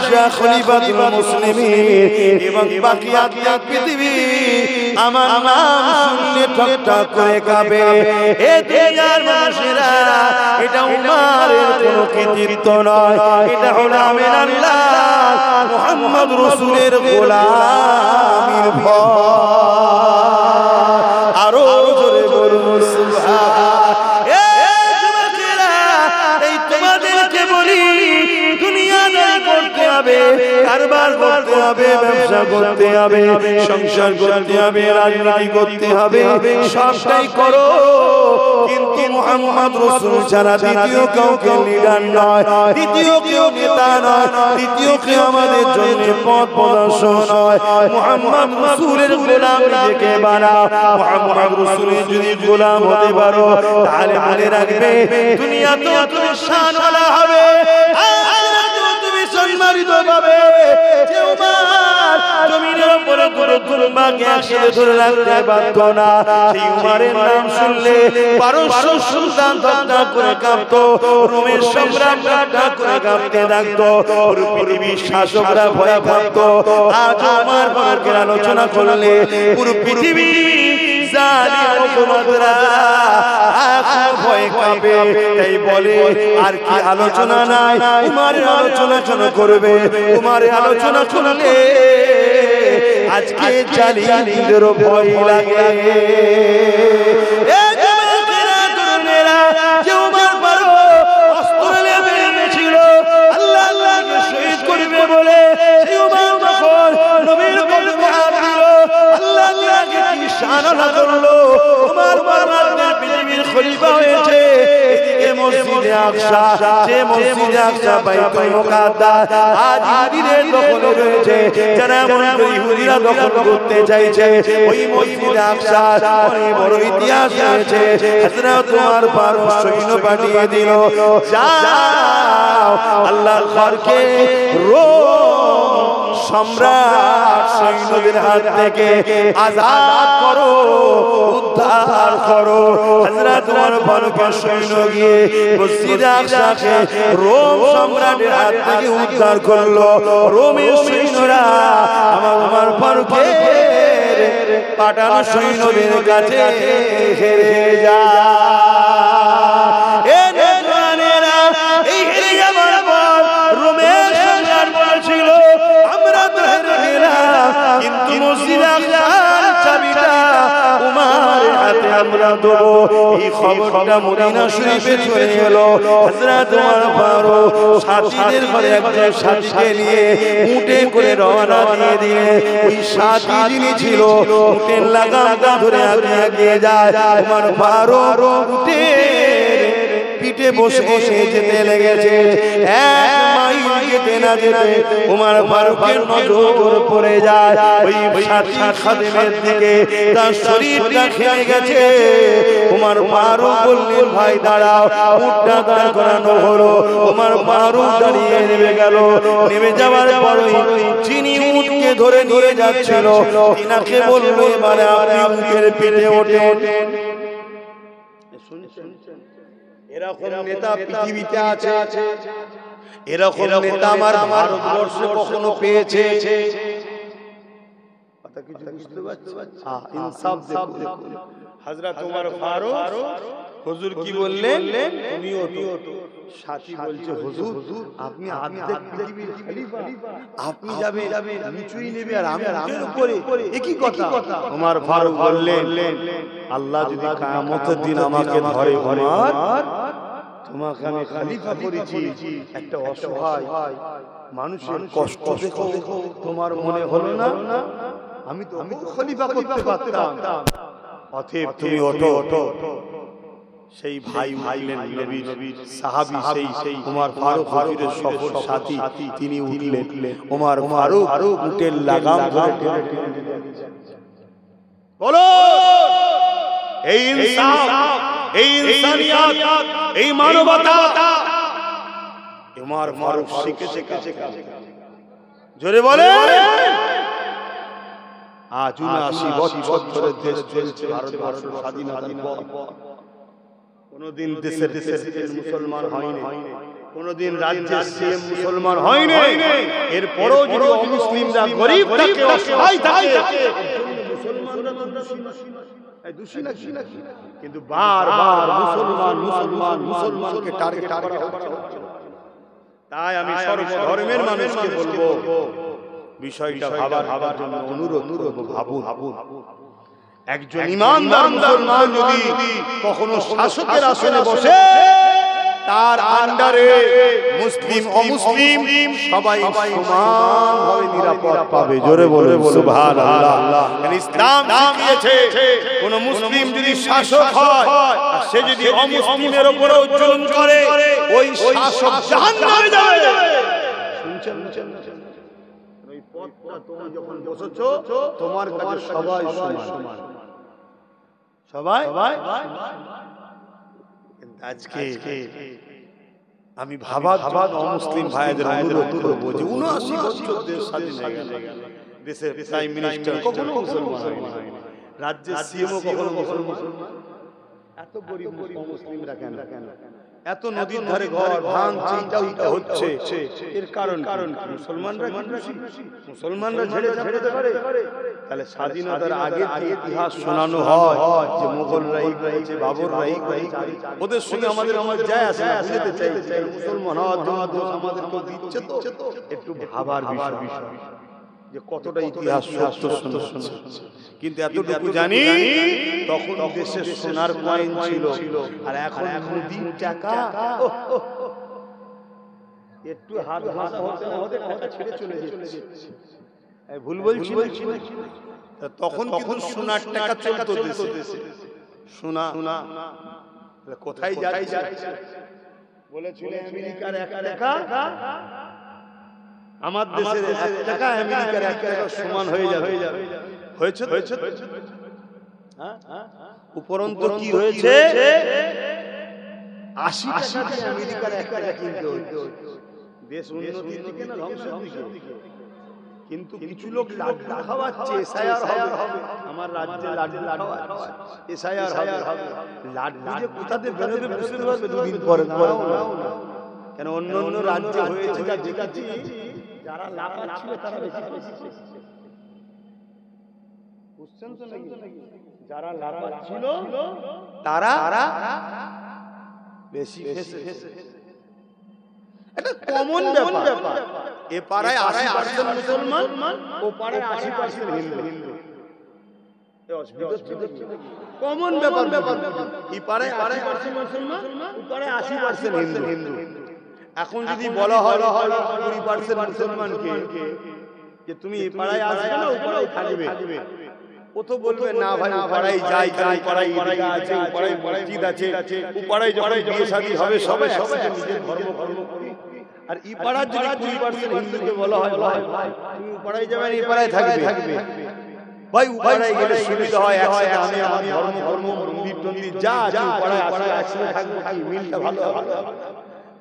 শাহ খলিফাতুল মুসলিমিন এবং বাকি আধ্যাত্মিক পৃথিবী আমার নাম শুনলে ঠকঠক করে কাঁপে। এ দুনিয়ার মানুষেরা, এটা উমারের কোনো কৃতিত্ব নয়, এটা হলো আমির আল্লাহ মুহাম্মদ রাসূলের গোলামির ভয়। আরো জোরে বলুন সুবহানাল্লাহ। এ যুবকেরা, এই তোমাদেরকে বলি, দুনিয়াদারি করতে হবে, কারবার করতে হবে, ব্যবসা করতে হবে, সংসার করতে হবে, রাজনীতি করতে হবে, সবটাই করো, কিন্তু মুহাম্মদ রাসূল ছাড়া দ্বিতীয় কাউকে লিডার নয়, দ্বিতীয় কেউ নেতা নয়, দ্বিতীয় কেউ আমাদের জন্য পথ প্রদর্শক নয়। মুহাম্মদ রাসূলের গোলাম নিজেকে বানাও। মুহাম্মদ রাসূলের যদি গোলাম হতে পারো তাহলে মনে রাখবে দুনিয়াতেও তুমি শানওয়ালা হবে, আখিরাতেও তুমি সম্মানিত হবে। যে উমর জমিনের উপরে দুর্বাকে একসাথে ধরে রাখতে পারত না, সেই উমরের নাম শুনলে পারস্য সুলতান ধক করে কাঁপতো, রোমের সম্রাট ধক করে কাঁপতে থাকতো, পুরো পৃথিবীর শাসকরা ভয় কাঁপতো। আজ উমর ফারুকের আলোচনা করলে পুরো পৃথিবী জালিম হুকুমতরা ভয় কাঁপে। তাই বলে আর কি আলোচনা নাই, উমরের আলোচনা করবে। উমরের আলোচনা শুনলে আজকে জালিমদেরও ভয় লাগে। যে উমর ফারুক অস্ত্র নিয়ে এনেছিল আল্লাহ আল্লাহকে শহীদ করবে বলে, সেই উমর যখন নবীর কদমে হাত দিল আল্লাহ আল্লাহকে কি শানওয়ালা করলো। উমর ফারুক পৃথিবীর খলিফা হয়েছে। এদিকে মসজিদে আকসা, যে মসজিদে আকসা বাইতুল মুকাদ্দাস আজ ইহুদিদের দখলে রয়েছে, যারা মনে করে ইহুদিরা দখল করতে চাইছে, ওই মসজিদে আকসা অনেক বড় ইতিহাস রয়েছে। হযরত উমর ফারুক সৈন্য পাঠিয়ে দিল, যাও আল্লাহর ঘরকে রোম সম্রাট সৈন্যদের হাত থেকে আজাদ করো, উদ্ধার করো। হযরত উমর ফারুকের সৈন্য গিয়ে মসজিদে আকসাকে রোম সম্রাটের হাত থেকে উদ্ধার করলো। রোমের সৈন্যরা আমার উমর ফারুকের পাঠানো সৈন্যদের কাছে হেরে যায়। এই হেরে যাবার পর রোমের সম্রাট বলেছিল আমরা তো হেরে গেলাম, কিন্তু মসজিদে আকসার চাবিটা উমরের হাতে আমরা দেব। এই খবরটা মদিনা শরীফে চলে এলো। হযরত উমর ফারুক সাথীদের ঘরে একজন সাথীকে নিয়ে উটে করে রওনা দিয়ে দিয়ে ওই সাথী যিনি ছিল উটের লাগামটা ধরে এগিয়ে যায়। উমর ফারুক উটের পিঠে বসে যেতে লেগেছে। এক মাইল যেতে না যেতে উমর ফারুকের নজর পড়ে যায় ওই সাথী খাদেমের দিকে, তার শরীরটা খেয়ে গেছে। উমর ফারুক বললেন ভাই দাঁড়াও, উটটা দাঁড় করানো হলো। উমর ফারুক দাঁড়িয়ে নেমে গেল। নেমে যাওয়ার পরই যিনি উটকে ধরে নিয়ে যাচ্ছিল তিনাকে বলল এবারে আপনি উটের পিঠে ওঠেন। এরকম নেতা পৃথিবীতে আছে, এরকম নেতা আমার ভারতবর্ষে কখনো পেয়েছে? কথা কিছু বুঝতে পারছেন? ইনসাফ দেখুন। হযরত উমর ফারুক হুজুর কি বললেন, তুমি ওঠো। সাথী বলছে হুজুর আপনি অর্ধেক পৃথিবীর খলিফা, আপনি যাবেন নিচুই নেবে আর আমি উটের উপরে, এ কি কথা? উমর ফারুক বললেন আল্লাহ যদি কিয়ামতের দিন আমাকে ধরে উমর তোমাকে আমি খলিফা করেছি, একটা অসহায় মানুষের কষ্ট দেখো তোমার মনে হলো না? আমি তো খলিফা করতে পারতাম। অতএব তুমি ওঠো। সেই ভাই উঠলেন, নবীর সাহাবী সেই উমর ফারুক হুজুরের সফর সাথী, তিনি উঠলেন। উমর ফারুক উটের লাগাম ধরে বলো এই ইনসাফ, এই ইনসানিয়ত, এই মানবতা উমর ফারুক শিখেছে কাছে। জোরে বলে আজ ৭৯ বছর ধরে দেশ চলছে, ভারতবর্ষ স্বাধীনতার পর কোনদিন দেশের মুসলমান হয়নি, কোনদিন রাজ্যের সিএম মুসলমান হয়নি। এরপরও যদি অমুসলিমরা গরিব থাকে, অসহায় থাকে, মুসলমানরা তো দোষী নাকি? কিন্তু বারবার মুসলমানকে টার্গেট করা হচ্ছে। তাই আমি সর্বধর্মের মানুষকে বলবো বিষয়টা ভাবার জন্য অনুরোধ করব, ভাবুন। একজন ইমানদার মুসলমান যদি কখনো শাসকের আসনে বসে তার আন্ডারে মুসলিম অমুসলিম সবাই সমানভাবে নিরাপদ পাবে। জোরে বলে সুবহানাল্লাহ। ইসলাম শিখিয়েছে কোন মুসলিম যদি শাসক হয় আর সে যদি অমুসলিমের উপরে জুলুম করে ওই শাসক জাহান্নামে যাবে। শুনছেন? ওই পথটা তুমি যখন বসেছো তোমার কাছে সবাই সমান, সবাই। আজকে আমি ভাবা অমুসলিম ভাইদের অনুরোধ করবো যে ৭৯ বছর দেশ স্বাধীন হয়ে গেল, দেশের প্রাইম মিনিস্টার কখনো মুসলমান হয়নি, রাজ্যের সিএমও কখনো মুসলমান। এত গরিব মুসলিমরা কেন? এত নদীর ধারে ঘর ভাঙছে, এটা হচ্ছে, এর কারণ কি? মুসলমানরা ঝেড়ে দিতে পারে? তাহলে স্বাধীনতার আগে যে ইতিহাস শোনানো হয় যে মোগলরা এই করেছে, বাবররা এই করেছে, ওদের সঙ্গে আমাদের যায় আসে না। বুঝতে চাই মুসলমান হওয়ার দোষ আমাদেরকে দিচ্ছে তো, একটু ভাবার বিষয় যে কতটা ইতিহাস সত্য শুনছে। কিন্তু এতটুকু জানি তখন দেশে সোনার কয়েন ছিল, আর এখন মুদির টাকা। একটু হাত ভাষা হতে না হতে টাকা ছেড়ে চলে যাচ্ছে। ভুল বলছি? তখন কিন্তু সোনার টাকা চলতো দেশে। সোনা কোথায় যাচ্ছে? বলেছিল আমেরিকার ১ টাকা আমার দেশের ১ টাকা আমেরিকার ১ টাকা সমান হয়ে যাবে। হয়েছে? উপরন্তু কি হয়েছে? ৮০ টাকা দিয়ে আমেরিকার ১ টাকা কিনতে হচ্ছে। দেশ উন্নতির দিকে না ধ্বংসের দিকে? কিন্তু কিছু লোক লাড্ডু খাওয়াচ্ছে, এসআইআর হবে। আমার রাজ্যে লাড্ডু খাওয়াচ্ছে, এসআইআর হবে। লাড্ডু যে কোথা থেকে বেরোবে বুঝতে পারবে ২ দিন পরে। কেন অন্য রাজ্যে হয়েছে যা দেখেছি, যারা লাফাচ্ছিল তারা বেশি বুঝছেন তো নাকি? যারা লাফাচ্ছিল তারা বেশি ফেসে। এটা কমন ব্যাপার। এ পাড়ায় ৮০% মুসলমান, ও পাড়ায় ৮০% হিন্দু। কমন ব্যাপার। এই পাড়ায় ৮০% মুসলমান, ও পাড়ায় ৮০% হিন্দু। এখন যদি বলা হয় ২০% মুসলমানকে যে তুমি এই পাড়ায় আসবে না, ও পাড়ায় থাকবে, ও তো বলবে না ভাই ও পাড়ায় যাই, কারণ পাড়ায় ঈদগাহ আছে, ও পাড়ায় মসজিদ আছে, ও পাড়ায় যখন বিয়ে শাদী হবে সবাই নিজের ধর্ম করি। আর এই পাড়ার যদি ২০% হিন্দুকে বলা হয় ভাই তুমি ও পাড়ায় যাবে না, এই পাড়ায় থাকবে, ভাই ও পাড়ায় গেলে সুবিধা হয়, একসাথে আমি আমার ধর্ম মন্দির টন্দির যা আছে ও পাড়ায় একসাথে থাকবো, মিলটা ভালো হবে।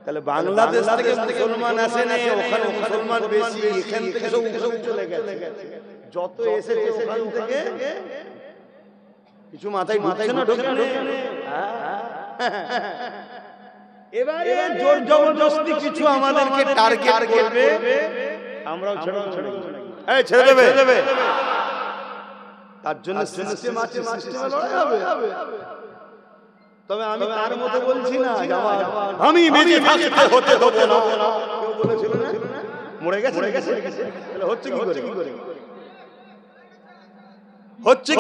তাহলে বাংলাদেশ থেকে মুসলমান আসে না, ওখানে মুসলমান বেশি, এখান থেকে সব চলে গেছে। যত এসেছে ওখান থেকে কিছু মাথায় না ঢোকে না। এবারে জোর জবরদস্তি কিছু আমাদেরকে টার্গেট করবে, আমরাও ছেড়ে দেবে। তার জন্য সিস্টেম আছে, সিস্টেমে লড়াই হবে। তবে আমি তার মতো বলছি না আমি বেঁচে থাকতে হতে দেবো না। কেউ বলেছিল না মরে গেছে? তাহলে হচ্ছে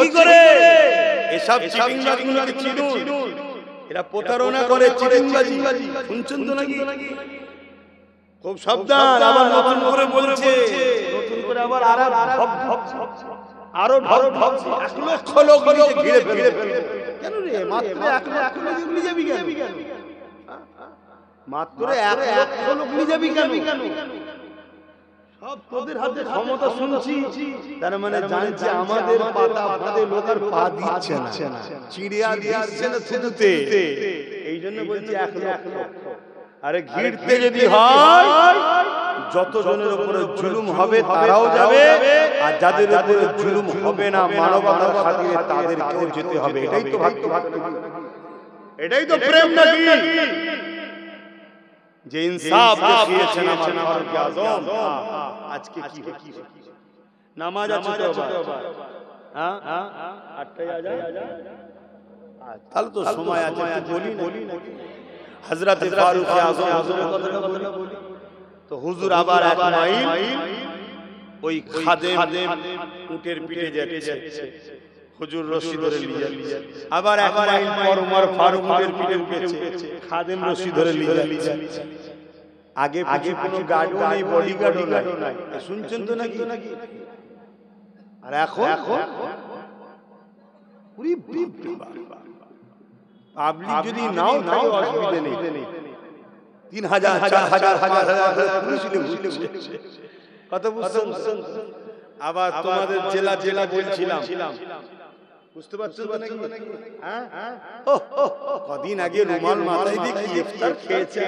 কি করে? এসব চিটিংবাজগুলোকে চিনুন, এরা প্রতারণা করে, চিটিংবাজি। শুনছেন তো নাকি? খুব সাবধান। আবার নতুন করে বলছে, নতুন করে আবার আরো ঢপ ১ লক্ষ লোক ঘিরে ফেলবে। কেন রে? মাত্র ১ লক্ষ লোক নিয়ে যাবি কেন? মাত্র ১ লক্ষ লোক নিয়ে যাবি কেন? সব তোদের হাতে ক্ষমতা শুনছি, তার মানে জানছি আমাদের পাতা ফাঁদে লোকের পা দিচ্ছে না, চিড়িয়া দিচ্ছে না থুতুতে। এই জন্য বলছি ১ লক্ষ। আরে ঘিরতে যদি হয় যত জনের উপরে জুলুম হবে তারাও যাবে, আর যাদের উপরে জুলুম হবে না মানবতার খাতিরে তাদেরকেও যেতে হবে। এটাই তো ভাবতে, এটাই তো প্রেম নাকি? যে ইনসাফ দেখিয়েছেন আমার ফারুক আজম। আজকে কি নামাজ আছে তো আবার? হ্যাঁ ৮টায় আজান, তাহলে তো সময় আছে। বলি না হযরত ফারুক আজম হুজুরের কথাটা বলি তো হুজুর আবার ১ মাইল ওই খাদেম উটের পিঠে যাচ্ছে, হুজুর রশি ধরে নিয়ে যাচ্ছে, আবার এক মাইল পর উমর ফারুকের পিঠে উঠেছে, খাদেম রশি ধরে নিয়ে যাচ্ছে। আগে আগে কোনো গার্ডও নেই, বডিগার্ডও নাই, শুনছেন তো নাকি? আর এখন পাবলিক যদি নাও থাকে অসুবিধা নেই, 3000 4000 হাজার পুলিশ ঘুরছে, কত বুঝছেন? আবার তোমাদের জেলা জেলা বলছিলাম, বুঝতে পারছেন তো নাকি? হ্যাঁ, কদিন আগে রুমাল মাথায় দিয়ে কি ইফতার খেয়েছে,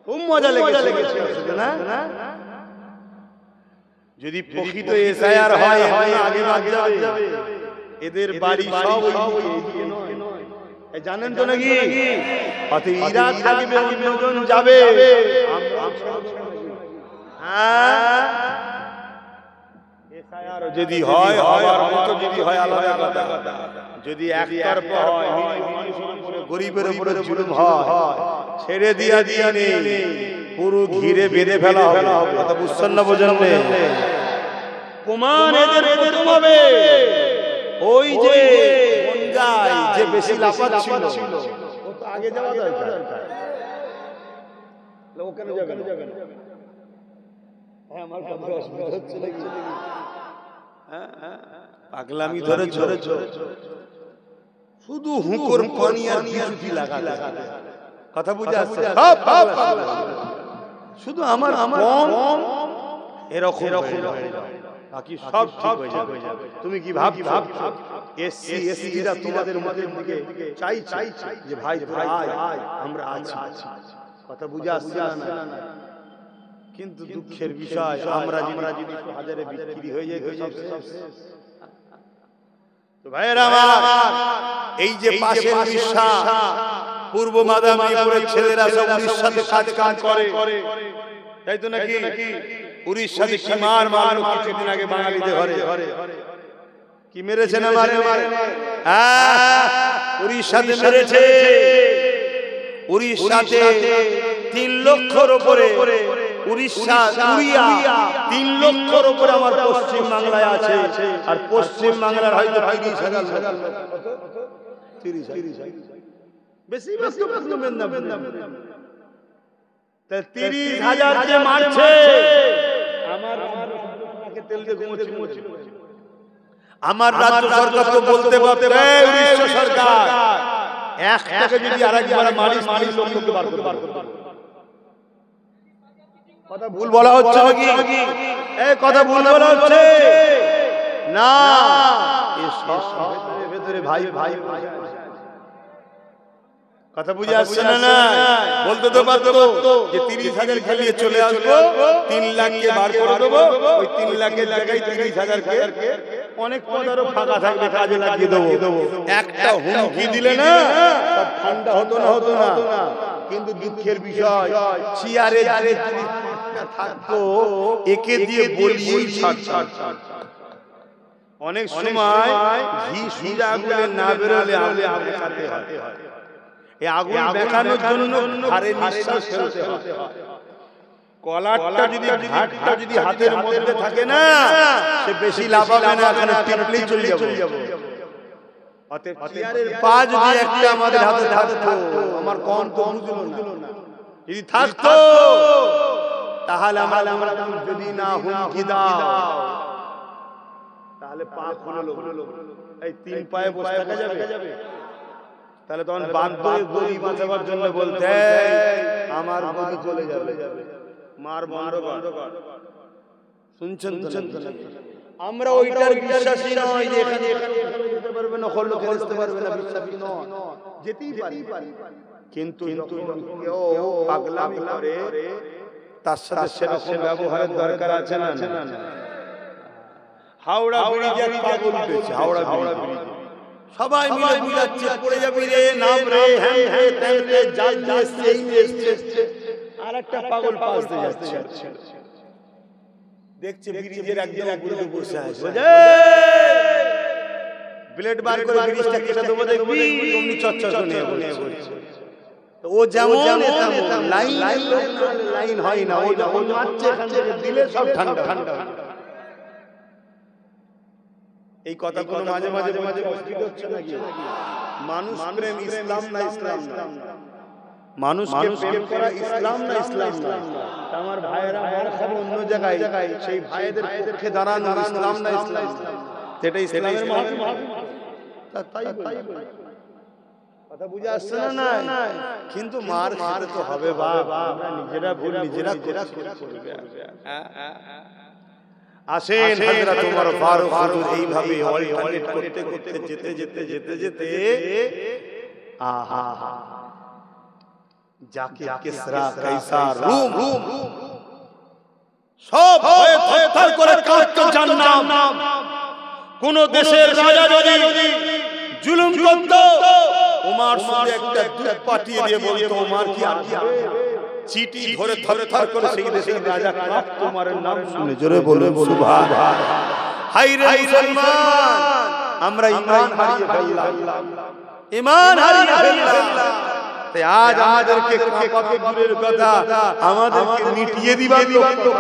খুব মজা লেগেছে না? যদি প্রকৃত এসআইআর হয় আগে বাদ যাবে, এদের বাড়ি সব ওইদিকে নয়, জানেন তো নাকি? ইরা থাকবে, অন্যজন যাবে। যদি হয় হওয়ার মতো, যদি হয় আলাদা কথা, যদি একতরফা হয়, গরিবের উপরে জুলুম হয়, ছেড়ে দিয়া নেই, পুরো ঘিরে বেঁধে ফেলা হবে। কথা বুঝছেন না? বোঝেন না? প্রমাণ এদের প্রথম হবে ওই যে বনগাই যে বেশি লাফাচ্ছিল, ও তো আগে যাওয়া দরকার, লোক কেন যাবে না? হ্যাঁ, আমার কথা অসুবিধা হচ্ছে নাকি? পাগলামি ধরে শুধু হুকুর পানি আর বিরুদ্ধি লাগা, কথা বুঝে আসছে? শুধু আমার কম এরকম বাকি সব ঠিক হয়ে যাবে। তুমি কি ভাবছো এসসি এসটিরা তোমাদের মুখের দিকে চাই যে ভাই আমরা আছি? কথা বুঝে আসছে না? কিন্তু দুঃখের বিষয়, আমরা যদি হাজারে বিক্রি হয়ে যায় তো ভাইয়েরা আমার, এই যে পাশের উড়িষ্যা, পূর্ব মেদিনীপুরের ছেলেরা সব উড়িষ্যাতে কাজ করে, তাই তো নাকি? উড়িষ্যাতে কি মারলো কিছুদিন আগে বাঙালিদের ঘরে, কি মেরেছে না? উড়িষ্যাতে মেরেছে। উড়িষ্যাতে 3 লক্ষর উপরে, উড়িষ্যা 3 লক্ষর উপরে আমার পশ্চিম বাংলায় আছে, আর পশ্চিম বাংলার হয়তো 30,000, বেশি বেশি 30,000 যে মারছে, আমার রাজ্য সরকার তো বলতে পারতে, উড়িষ্যা সরকার একটাকে যদি আরেকবার মারিস 30 লক্ষকে বার করতে পারবে। কথা ভুল বলা হচ্ছে নাকি? এই কথা ভুল বলা হচ্ছে না। এই সব ভেতরে ভাই কথা বুঝে আসছে না? বলতে তো পারতো যে 30,000 খেলিয়ে চলে আসবো, 3 লাখকে বার করে দেবো, ওই 3 লাখের জায়গায় 30,000কে অনেক পদারও ফাঁকা থাকবে, কাজে লাগিয়ে দেবো। একটা হুমকি দিলে না সব ঠান্ডা হতো না। কিন্তু দুঃখের বিষয়, চেয়ারে থাকতো, একে দিয়ে বলিয়েই ছাড়। অনেক সময় ঘি সুজা আগুনে না বেরোলে আগুন খাতে হয়। এই আগুন দেখানোর জন্য ঘাড়ে নিঃশ্বাস ফেলতে হয়। কলারটা যদি ঘাটটা যদি হাতের মধ্যে থাকে না, সে বেশি লাফাবে না, এখানে টিপলেই চলে যাবে। অতএব চেয়ারের পা যদি একটা আমাদের হাতে থাকতো, আমার কোন তো বুঝলো না, যদি থাকতো তাহলে আমরা যদি না হুমকি দাও তাহলে পা খুলে লোক এই 3 পায়ে বসে থাকা যাবে? তাহলে তখন বাধ্য হয়ে গদি বাঁচাবার জন্য বলতে আমার গদি চলে যাবে, মার বন্ধ কর। শুনছেন? আমরা ওইটার বিশ্বাসী নই যে এখানে যেতে পারবে না, হলো খেলতে পারবে না, বিশ্বাসী নয়। যেতেই পারি, কিন্তু কেউ পাগলামি করে তার সাথে সেরকম ব্যবহারের দরকার আছে না? হাওড়া ব্রিজে পাগল উঠেছে, হাওড়া ব্রিজে সবাই মিলে বুঝাচ্ছে পড়ে যাবে রে, নাম রে, হ্যাঁ তেল রে, জাল রে, সেই এসছে, আর একটা পাগল পাশ দিয়ে যাচ্ছে, দেখছে ব্রিজের একদম উপরে বসে আছে, ব্লেড বার করে ব্রিজটা কেটে দেবো, দেখবি অমনি চচ্চর নিয়ে বলছে। ও যেমন লাইন হয় না, ও যখন মারছে এখান থেকে দিলে সব ঠান্ডা। এই কথাগুলো মাঝে মাঝে মাঝে অস্থির হচ্ছে নাকি? মানুষ প্রেম ইসলাম না ইসলাম না, মানুষকে প্রেম করা ইসলাম না ইসলাম না। আমার ভাইয়েরা মার খাবে অন্য জায়গায়, সেই ভাইদের পক্ষে দাঁড়ানো ইসলাম না ইসলাম, সেটা ইসলামের মাহফিল। তাই কথা বুঝে আসছে না? কিন্তু মার খেতে তো হবে বাবা, নিজেরা ভুল নিজেরা করবে। আসেন হযরত ওমর ফারুক হুজুর এইভাবে অল্টারনেট করতে করতে যেতে আহা যাকে কিসরা কাইসার রুম সব ভয়ে থরথর করে কাঁপতো জান্নাত। কোন দেশের রাজা যদি জুলুম করত, ওমর শুধু একটা দূত পাঠিয়ে দিয়ে বলতো ওমর কি আর চিঠি ধরে থরথর করে সেই দেশের রাজা কাঁপতো ওমরের নাম শুনে। জোরে বলে সুবহানাল্লাহ। হায় রে মুসলমান, আমরা ঈমান হারিয়ে ফেললাম, ঈমান হারিয়ে ফেললাম। তাই আজ আমাদেরকে কাঁপাকে দূরের কথা, আমাদেরকে মিটিয়ে দিবার লোক।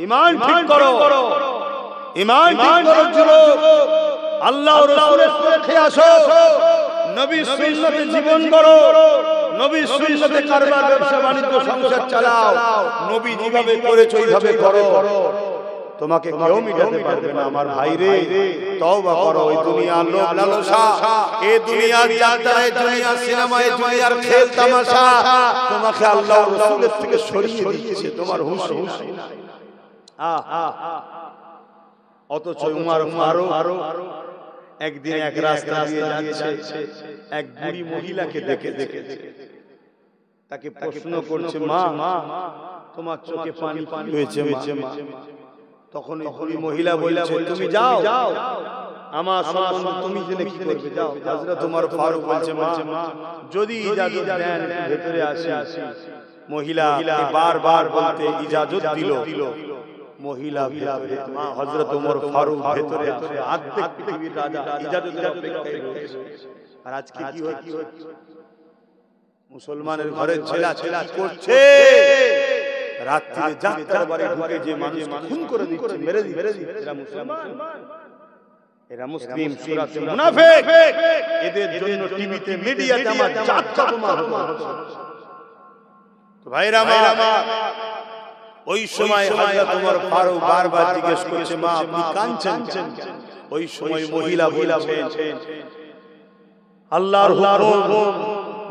ঈমান ঠিক করো, ঈমান ঠিক করো যুবক। আল্লাহ ও রাসূলের পথে আসো, নবীর সুন্নতে জীবন গড়ো, নবীর সুন্নতে কারবার ব্যবসা বাণিজ্য সংসার চালাও। নবী যেভাবে করেছে ওইভাবে করো, তোমাকে কেউ মিটাতে পারবে না। আমার ভাই রে, তওবা করো। ওই দুনিয়ার লোভ লালসা, এই দুনিয়ার যাত্রা, এই দুনিয়ার সিনেমা, এই দুনিয়ার খেল তামাশা তোমাকে আল্লাহ ও রাসূলের থেকে সরিয়ে দিয়েছে, তোমার হুঁশ নাই। অথচ উমর ফারুক একদিন এক রাস্তা দিয়ে যাচ্ছে, এক বুড়ি মহিলাকে দেখে তাকে প্রশ্ন করছে, মা তোমার চোখে পানি হয়েছে মা। তখন ওই বুড়ি মহিলা বলছে, তুমি যাও, আমার সম্বন্ধে তুমি জেনে কি করবে, যাও। হযরত ওমর ফারুক বলছে, মা যদি ইজাজত দেন ভেতরে আসি। মহিলা বারবার বলতে ইজাজত দিল। মহিলা ভিতরে, মা হযরত ওমর ফারুক ভেতরে আছে, আর্ধেক পৃথিবীর রাজা ইজাজতের অপেক্ষায় রয়েছে। আর আজকে কি হচ্ছে? মুসলমানের ঘরে ছেলা করছে, রাত্রিতে যাত্রার বাড়ি ঢুকে যে মানুষ খুন করে দিচ্ছে, মেরে দিচ্ছে, এরা মুসলমান, এরা মুসলিম সূরাতে মুনাফিক। এদের জন্য টিভিতে মিডিয়াতে আমার যাত্রা প্রমাণ হচ্ছে। তো ভাইরা আমার, ওই সময় হযরত ওমর ফারুক বারবার জিজ্ঞেস করছে, মা আপনি কাঁদছেন? ওই সময় মহিলা বলছেন, আল্লাহর হুকুম,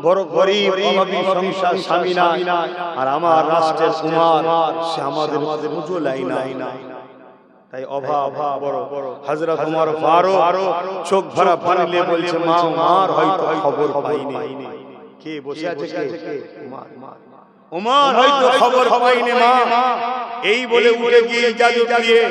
বড় গরীব অভাবী সংসার, স্বামী নাই, আর আমার রাষ্ট্রের কুমার সে আমাদের মুজলাই না, তাই অভাব বড়। হযরত ওমর ফারুক চোখ ভরা পানি নিয়ে বলছে, মা আমার হয়তো খবর পাইনি। কে বসে আছে? কে? ওমর হয়তো খবর পাইনি মা। এই বলে উঠে গিয়ে ইজাজত দিয়ে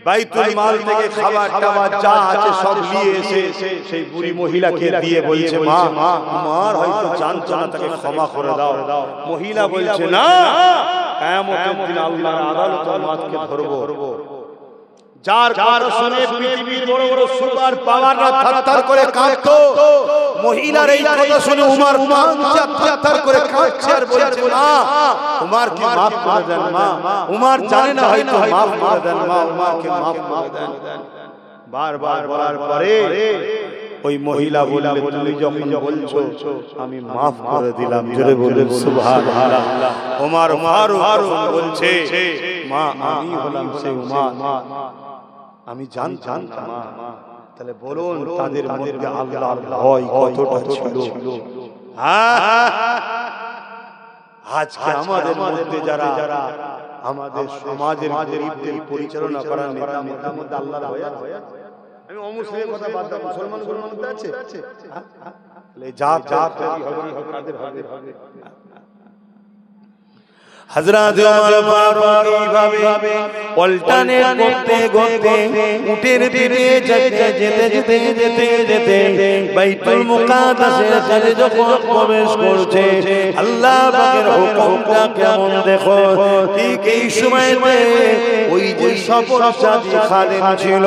বাইতুল মাল থেকে খাবার টাবার যা আছে সব নিয়ে এসে সেই বুড়ি মহিলাকে দিয়ে বলছে, মা ওমর হয়তো জানতো না, তাকে ক্ষমা করে দাও। মহিলা বলছে, না, কিয়ামতের দিন আল্লাহর আদালতে মাতকে ধরবো। যার কথা শুনে পৃথিবীর বড় বড় সুপার পাওয়াররা থরথর করে কাঁপতো, মহিলার এই কথা শুনে ওমর থরথর করে কাঁপছে আর বলছে, মা ওমরকে মাফ করে দেন, মা ওমর জানে না হয়তো মাফ করে দেন, মা ওমরকে মাফ করে দেন। বারবার বলার পরে ওই মহিলা বললেন, তুমি যখন বলছো আমি মাফ করে দিলাম। জোরে বলেন সুবহানাল্লাহ। ওমর ফারুক বলছে, মা আমি হলাম সেই ওমর, আমি জানতাম মা। তাহলে বলুন তাদের মধ্যে আল্লাহর ভয় কতটা ছিল? আজকে আমাদের মধ্যে যারা আমাদের সমাজের গরিবদের পরিচালনা করার নেতা, মধ্যে আল্লাহর ভয় আছে? আমি অমুসলিমের কথা বাদ দাও, মুসলমানদের মধ্যে আছে? তাহলে যা কাদের হবে? হযরত ওমর ফারুক এইভাবে অল্টারনেট করতে উটের পিঠে যেতে বাইতুল মুকাদ্দাসের কাছে যখন প্রবেশ করছে, আল্লাহ পাকের হুকুমটা কেমন দেখো। ঠিক এই সময়তে ওই যে সফরসাথী খাদেম ছিল,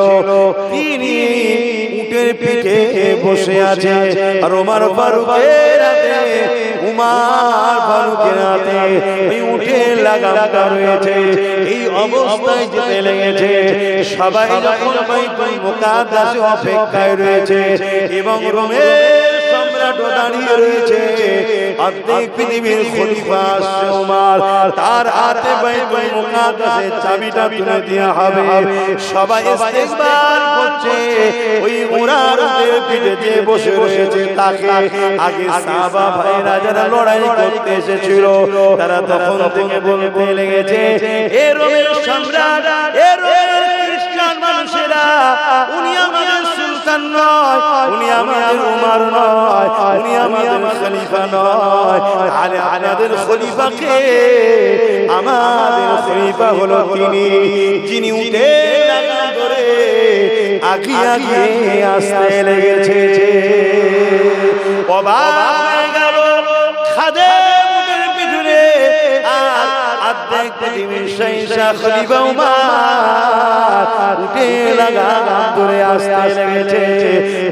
তিনি উটের পিঠে বসে আছে, আর ওমর ফারুকের হাতে উমার ফারুকের হাতে ওই উটের লাগামটা রয়েছে। এই অবস্থায় যেতে লেগেছে। সবাই যখন বাইতুল মুকাদ্দাসে অপেক্ষায় রয়েছে এবং রোমের সম্রাট দাঁড়িয়ে রয়েছে, অর্ধেক পৃথিবীর খলিফা ওমর, তার হাতে বাইতুল মুকাদ্দাসের চাবিটা তুলে দেওয়া হবে। সবাই ইস্তেকবাল করছে। ওই উমরের পিঠে যে বসে রয়েছে তাকে আগে সাহাবা ভাইরা যারা লড়াই করতে এসেছিল তারা তখন থেকে বলতে লেগেছে, এ রোমের সম্রাট, এ রোমের খ্রিস্টান মানুষেরা, উনি আমাদের সুলতান নয়, উনি আমাদের উমর নয়, উনি আমাদের খলিফা নয়। আরে আমাদের খলিফাকে, আমাদের খলিফা হলো তিনি যিনি উঠে লাগা ধরে আগিয়ে আগিয়ে আসতে লেগেছে। অবাক হয়ে গেল খাদেমের পিছনে আর অর্ধেক পৃথিবীর শাহ খলিফা উমর উঠে লাগা ধরে আসতে লেগেছে।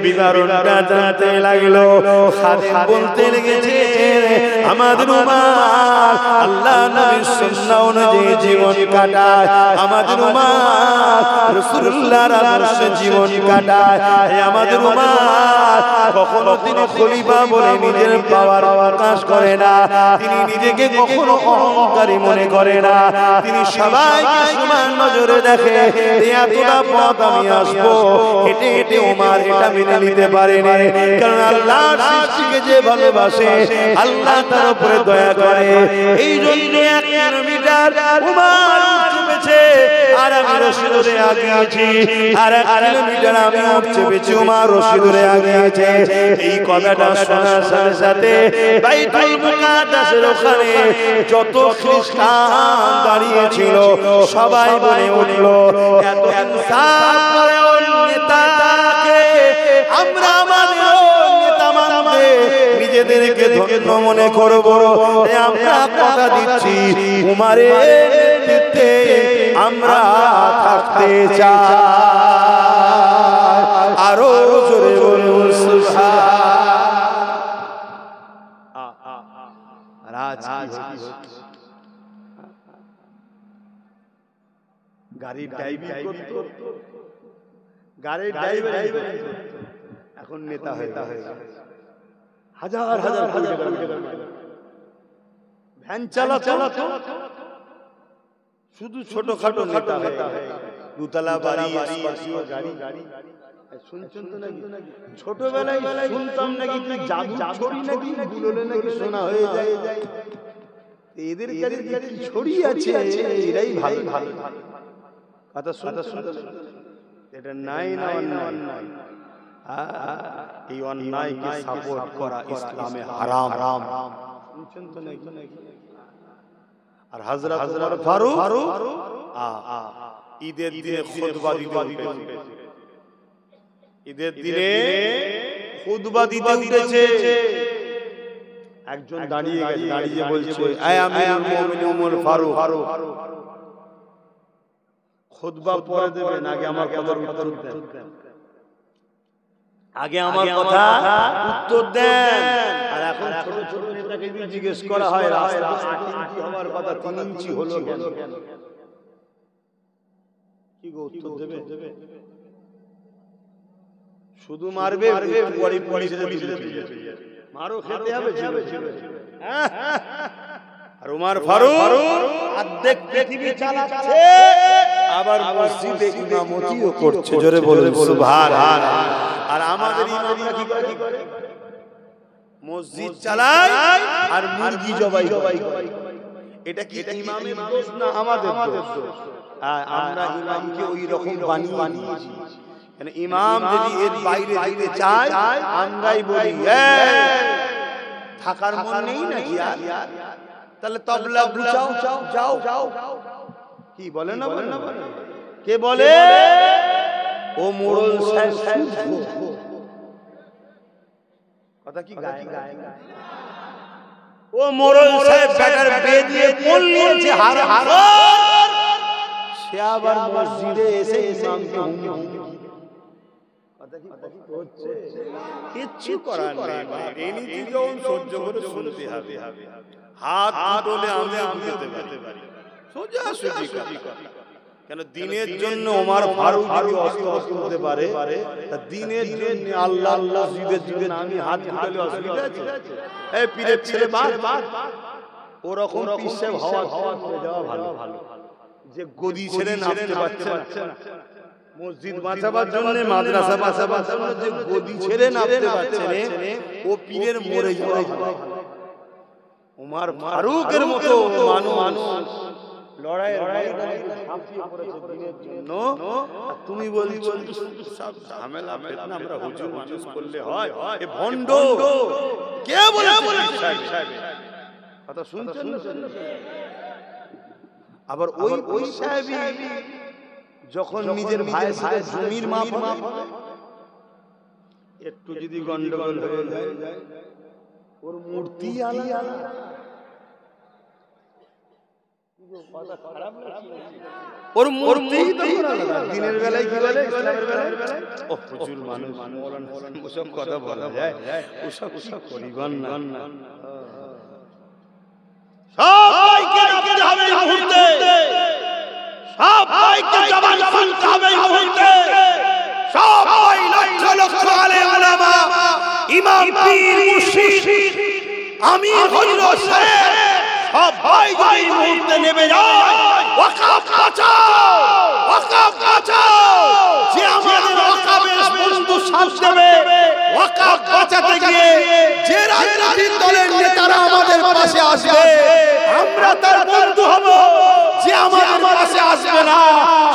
বিবরণটা জানতে লাগলো। খাদেম বলতে লেগেছে, আমাদের উমর আল্লাহ নবীর সুন্নাহ অনুযায়ী জীবন কাটায়, আমাদের উমর রাসূলুল্লাহর আদর্শে জীবন কাটায়। আমাদের উমর কখনো তিনি খলিফা বলে নিজের পাওয়ার প্রকাশ করে না, তিনি নিজেকে কখনো অহংকারী মনে করে না, তিনি সবাইকে সমান নজরে দেখে। এতটা পথ আমি আসবো হেঁটে হেঁটে উমর এটা মেনে নিতে পারেনি, কারণ আল্লাহর সৃষ্টিকে যে ভালোবাসে আল্লাহ তার উপরে দয়া করে। এই জন্য 1 কিলোমিটার উমর চেপেছে আর আমি রশি ধরে আগিয়েছি, আর 1 কিলোমিটার আমি চেপেছি, উমর রশি ধরে আগিয়েছে। এই কথাটা শোনার সাথে সাথে বাইতুল মুকাদ্দাসের ওখানে যত খ্রিস্টান দাঁড়িয়ে ছিল সবাই বলে উঠলো, এত ইনসাফ করে ওই নেতাকে আমরা আমাদের নেতা মানতে নিজেদেরকে ধন্য মনে করব। আমরা কথা দিচ্ছি উমরের নেতৃত্বে আমরা থাকতে চাই। আরো জোরে বলুন গাড়ির ড্রাইভিং করতো, গাড়ির ড্রাইভার এখন নেতা হয়ে হাজার হাজার ভ্যান চালাতো, শুধু ছোটখাটো নেতা হয়ে দুতলা বাড়ি গাড়ি। শুনছেন তো নাকি? ছোটবেলায় শুনতাম নাকি জাদু ছড়ি নাকি বুললে নাকি শোনা হয়ে যায়। এদের কাছে কি ছড়ি আছে, এরাই ভালো ভালো কথা শুনতে। এটা নাই না অন্যায়, এই অন্যায়কে সাপোর্ট করা ইসলামে হারাম। শুনছেন তো নাকি? আর হযরত ওমর ফারুক ঈদের দিনে খুতবা দিতে, ঈদের দিনে খুতবা দিতে উঠেছে। একজন দাঁড়িয়ে বলছে, আয় আমিরুল মুমিনিন ওমর ফারুক, খুতবা পড়ে দেবেন, আগে আমার কথার উত্তর দেন, আগে আমার কথা উত্তর দেন। আর এখন ছোট ছোট নেতাকে জিজ্ঞেস করা হয় রাস্তা 8 ইঞ্চি হওয়ার কথা 3 ইঞ্চি হলো কেন? কি গো উত্তর দেবে? শুধু মারবে, পরে পুলিশে মারো খেতে হবে। আর ওমর ফারুক অর্ধেক পৃথিবী চালাচ্ছে, আবার মসজিদে ইমামতিও করছে। জোরে বলুন সুবহানাল্লাহ। আর আমাদের ইমামরা কি করে? মসজিদ চালায় আর মুরগি জবাই করে। এটা কি ইমামের দোষ না আমাদের দোষ? আমরা ইমামকে ওই রকম বানিয়েছি। মানে ইমাম যদি এর বাইরে যেতে চায় আমরাই বলি থাকার মন নেই নাকি? তাহলে তবলা বুঝাও, যাও। কি বলে না? কে বলে? ও মোড়ল সাহেব কথা কি গায়? ও মোড়ল সাহেব ব্যাটার বিয়ে দিয়ে কোল নিয়েছে হার, সে আবার মসজিদে এসে ইমামকে কিচ্ছু করার নেই, এই নীতি যখন সহ্য করে শুনতে হবে। হাত তুলে আমি বুঝতে পারি সোজা সুজি কথা। কেন দিনের জন্য ওমর ফারুক যদি অস্ত্র তুলতে পারে, তা দিনের জন্য আল্লাহ আল্লাহ জিদের জন্য আমি হাত তুলে অসুবিধা আছে? এই পীরের ছেলে বাদ ওরকম পিছে হাওয়া করে যাওয়া ভালো, যে গদি ছেড়ে নামতে পারছে না, মসজিদ বাঁচাবার জন্য মাদ্রাসা বাঁচাবার জন্য যে গদি ছেড়ে নামতে পারছে না, ও পীরের মরে যাওয়া ভালো। ওমর ফারুকের মতো মানুষ লড়াইয়ের ময়দানে ঝাঁপিয়ে পড়েছে দিনের জন্য, তুমি বলছো সব ঝামেলা ফিতনা আমরা হুজুর মানুষ করলে হয়? এ ভণ্ড কে বলে কথা শুনছেন না? আবার ওই সাহেবই যখন নিজের ভাইয়ের সাথে জমির মাপ একটু যদি গন্ডগোল হয়ে যায়, ওর মূর্তি আলাদা। ওর মূর্তি দিনের বেলায় কি বলে, ইসলামের বেলায় ও হুজুর মানুষ ওসব কথা বলা যায়? ওসব করিবার না। সবাইকে ডাকতে হবে এই মুহূর্তে, সবাইকে জবান খুলতে হবে এই মুহূর্তে, সবাই লক্ষ লক্ষ আলেম ওলামা, ইমাম, পীর, মুর্শিদ, আমির, হযরত সাহেব সবাই এই মুহূর্তে নেমে যায়। ওয়াকফ বাঁচাও, ওয়াকফ বাঁচাও। যে আমাদের ওয়াকফের বন্ধু সাথ দেবে, ওয়াকফ বাঁচাতে গিয়ে যে রাজনৈতিক দলের নেতারা আমাদের পাশে আসবে, আমরা তার বন্ধু হব। যে আমাদের পাশে আসবে না,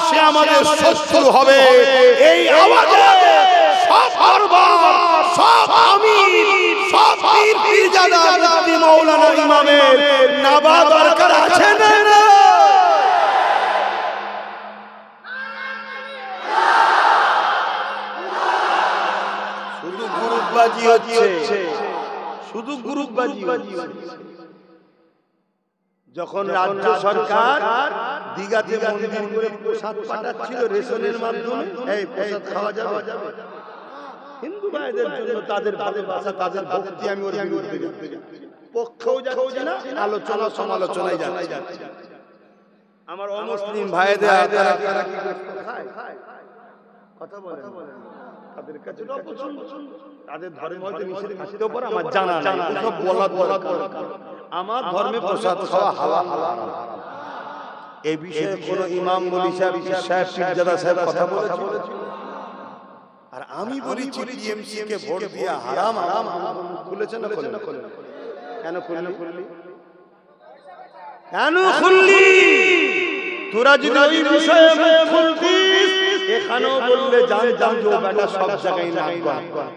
সে আমাদের শত্রু হবে। এই আওয়াজে সব দরবার, সব আমির, সব পীর পীরজাদা, মুফতি, মাওলানা, ইমামের নাবা দরকার আছে না? শুধু গ্রুপবাজি হচ্ছে, শুধু গ্রুপবাজি হচ্ছে। যখন রাজ্য সরকার দিঘাতে মন্দির করে প্রসাদ পাঠাচ্ছিল রেশনের মাধ্যমে, এই প্রসাদ খাওয়া যাবে হিন্দু ভাইদের জন্য, তাদের ভালোবাসা, তাদের ভক্তি, আমি ওর বিরুদ্ধে পক্ষেও যাচ্ছি না, আলোচনা সমালোচনায় যাচ্ছি। আমার অমুসলিম ভাইদের তারা কি খায় কথা বলেন, তাদের কাছে অপছন্দ, তাদের ধর্ম হয়তো নিষেধ করতে পারে, আমার জানা নাই, সব বলা দরকার। আমার ধর্মে প্রসাদ খাওয়া হালাল। এই বিষয়ে কোন ইমাম, মৌলভী সাহেব, পীর সাহেব, পীরজাদা সাহেব কথা বলেছিল? আর আমি বলেছি টিএমসি কে ভোট দিয়া হারাম হারাম খুলেছে না? কেন খুললি? কেন খুললি? তোরা যদি ওই বিষয়ে মুখ খুলতিস, এখানেও বললে জানতাম যে ও বেটা সব জায়গায় নাক গলায়।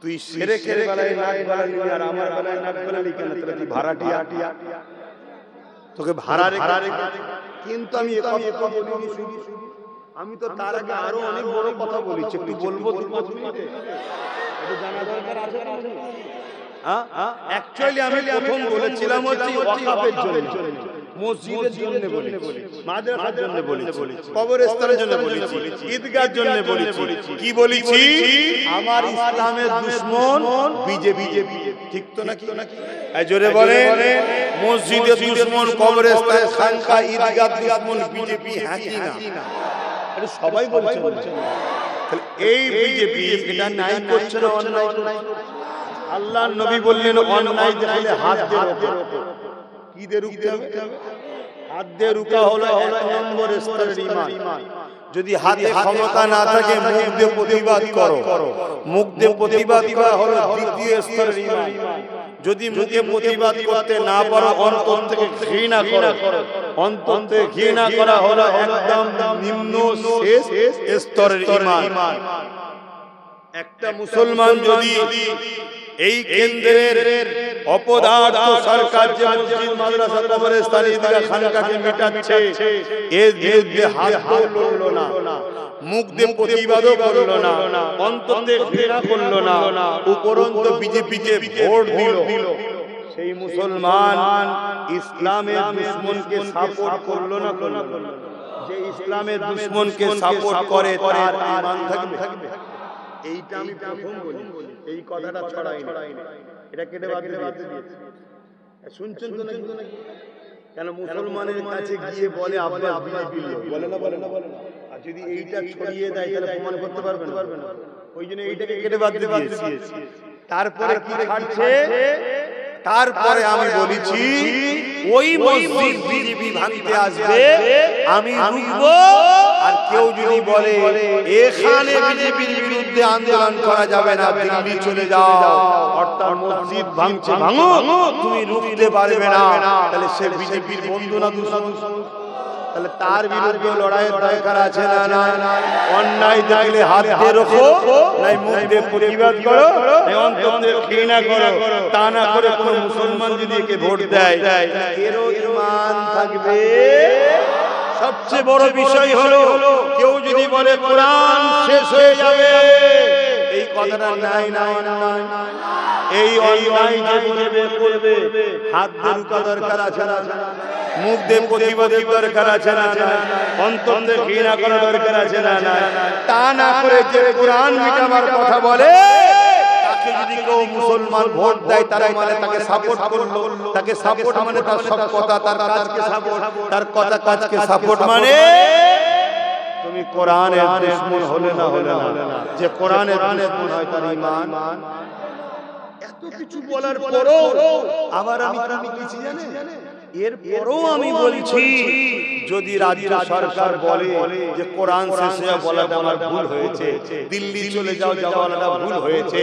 তুই শিরকের বেলায় নাক গলালি আর আমার বেলায় নাক গলালি কেন? তোরা কি ভাড়াটিয়া? তোকে ভাড়া রেখে। কিন্তু আমি এ কথা বলিনি শুধু, আমি তো তার আগে আরো অনেক বড় কথা বলেছি। একটু বলবো 2-5 মিনিটে, এটা জানা দরকার আছে না? অ্যাকচুয়ালি আমি প্রথম বলেছিলাম হচ্ছে ওয়াকফের জন্য, মসজিদের জন্য বলেছি, মাদ্রাসার জন্য বলেছি, কবরস্থানের জন্য বলেছি, ঈদগাহর জন্য বলেছি। কি বলেছি? আমার ইসলামের দুশমন বিজেপি। ঠিক তো নাকি? জোরে বলেন। মসজিদের দুশমন, কবরস্থান, খানকা, ঈদগাহ দুশমন বিজেপি, হ্যাঁ কি না? এটা সবাই বলছে। তাহলে এই বিজেপি এটা নাই করছে না অন্যায়? আল্লাহর নবী বললেন অন্যায় দেখলে হাত দিয়ে রোকো। কি দিয়ে রুখতে হবে? হাত দিয়ে রুকা হলো 1 নম্বর স্তরের ঈমান। যদি হাতে ক্ষমতা না থাকে মুখ দিয়ে প্রতিবাদ করো। মুখ দিয়ে প্রতিবাদ করা হলো 2য় স্তরের ঈমান। যদি মুখে প্রতিবাদ করতে না পারো, অন্তর থেকে ঘৃণা করো। অন্তর থেকে ঘৃণা করা হলো একদম নিম্ন শেষ স্তরের ঈমান। একটা মুসলমান যদি এই কেন্দ্রের অপদার্থ সরকার যে মসজিদ, মাদ্রাসা, কবরস্থান, ঈদগাহ, খানকাকে মিটাচ্ছে, এর বিরুদ্ধে হাত তুললো না, মুখ দিয়ে প্রতিবাদও করলো না, অন্তর থেকে ঘৃণা করলো না, উপরন্ত বিজেপিকে ভোট দিল, সেই মুসলমান ইসলামের দুশমনকে সাপোর্ট করলো না? যে ইসলামের দুশমনকে সাপোর্ট করে তার ঈমান থাকবে? এইটা আমি প্রথম বলি, এই কথাটা ছড়াই না, এটা কেটে বাদ দিয়েছি। শুনছেন তো নাকি? কেন মুসলমানের কাছে গিয়ে বলে আব্বাস বিজেপির লোক, বলে না বলে না বলে না। আর যদি এইটা ছড়িয়ে দেয় তাহলে প্রমাণ করতে পারবে না, ওই জন্য এইটাকে কেটে বাদ দিয়েছি। তারপরে কি ছাড়ছে? তারপরে আমি বলেছি ওই মসজিদ বিজেপি ভাঙতে আসবে, আমি রুখবো। আর কেউ যদি বলে এখানে বিজেপির বিরুদ্ধে আন্দোলন করা যাবে না, দিল্লি চলে যাও, অর্থাৎ মসজিদ ভাঙছে ভাঙো, তুমি রুখতে পারবে না, তাহলে সে বিজেপির বন্ধু না দুশমন? তাহলে তার বিরুদ্ধে লড়াইয়ের দরকার আছে না না? অন্যায় দেখলে হাত দিয়ে রাখো, নাই মুখ দিয়ে প্রতিবাদ করো, নাই অন্তর দিয়ে ঘৃণা করো। তা না করে কোন মুসলমান যদি একে ভোট দেয়, এরও ঈমান থাকবে। সবচেয়ে বড় বিষয় হলো কেউ যদি বলে কোরআন শেষ হয়ে যাবে, এই কথাটা নাই নাই নাই। এই অন্যায় যে করবে হাত দিয়ে রুকা দরকার আছে না? মুখ দিয়ে প্রতিবাদের দরকার আছে না? অন্তর দিয়ে ঘৃণা করা দরকার আছে না? তা না করে যে কোরআন মিটাবার কথা বলে, তাকে যদি কেউ মুসলমান ভোট দেয়, তারা মানে তাকে সাপোর্ট করলো। তাকে সাপোর্ট মানে তার সব কথা তার কাজকে সাপোর্ট, তার কথা কাজকে সাপোর্ট মানে তুমি কোরআনের দুশমন হলে না হলে না। যে কোরআনের দুশমন হয় তার ঈমান। এত কিছু বলার পরও আবার আমি কিছু জানি, এরপরও আমি বলছি যদি রাজ্য সরকার বলে যে কোরআন শেষে বলাটা আমার ভুল হয়েছে, দিল্লি চলে যাও যাওয়াটা ভুল হয়েছে,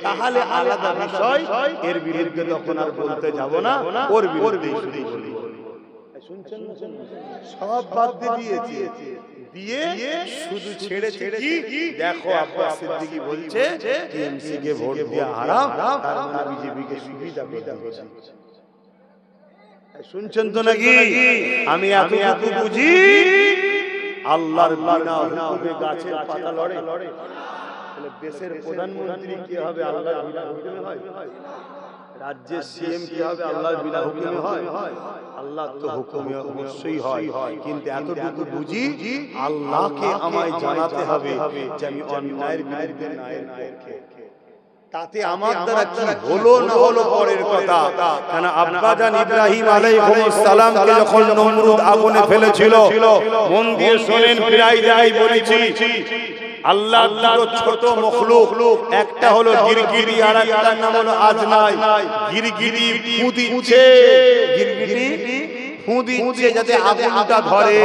তাহলে আলাদা বিষয়, এর বিরুদ্ধে তখন আর বলতে যাব না, ওর বিরুদ্ধে বলি। শুনছেন? সব বাদ দিয়েছে, দিয়ে শুধু ছেড়েছে কি দেখো আব্বাস সিদ্দিকী বলছে টিএমসি কে ভোট দেওয়া হারাম, তার মানে বিজেপি কে সুবিধা দিচ্ছে। শুনছেন তো নাকি? আমি এতটুকু বুঝি, আল্লাহর বিনা হুকুমে গাছের পাতা লড়ে, তাহলে দেশের প্রধানমন্ত্রী কি হবে আল্লাহর বিনা হুকুমে হয়? রাজ্যের সিএম কি হবে আল্লাহর বিনা হুকুমে হয়? আল্লাহ তো হুকুমে অবশ্যই হয়, কিন্তু এতটুকু বুঝি আল্লাহকে আমায় জানাতে হবে যে আমি অন্যায়ের বিরুদ্ধে ন্যায়ের পক্ষে। তাতে আমার দ্বারা কি হলো না হলো পরের কথা। কারণ আব্বাজান ইব্রাহিম আলাইহিস সালামকে যখন নমরুদ আগুনে ফেলেছিল, মন দিয়ে শুনেন, প্রায় যাই বলেছি, আল্লাহ দুটো ছোট মখলুক, একটা হলো গিরগিটি আর একটার নাম হলো আজনাই। গিরগিটি ফু দিচ্ছে, যাতে আগুনটা ধরে।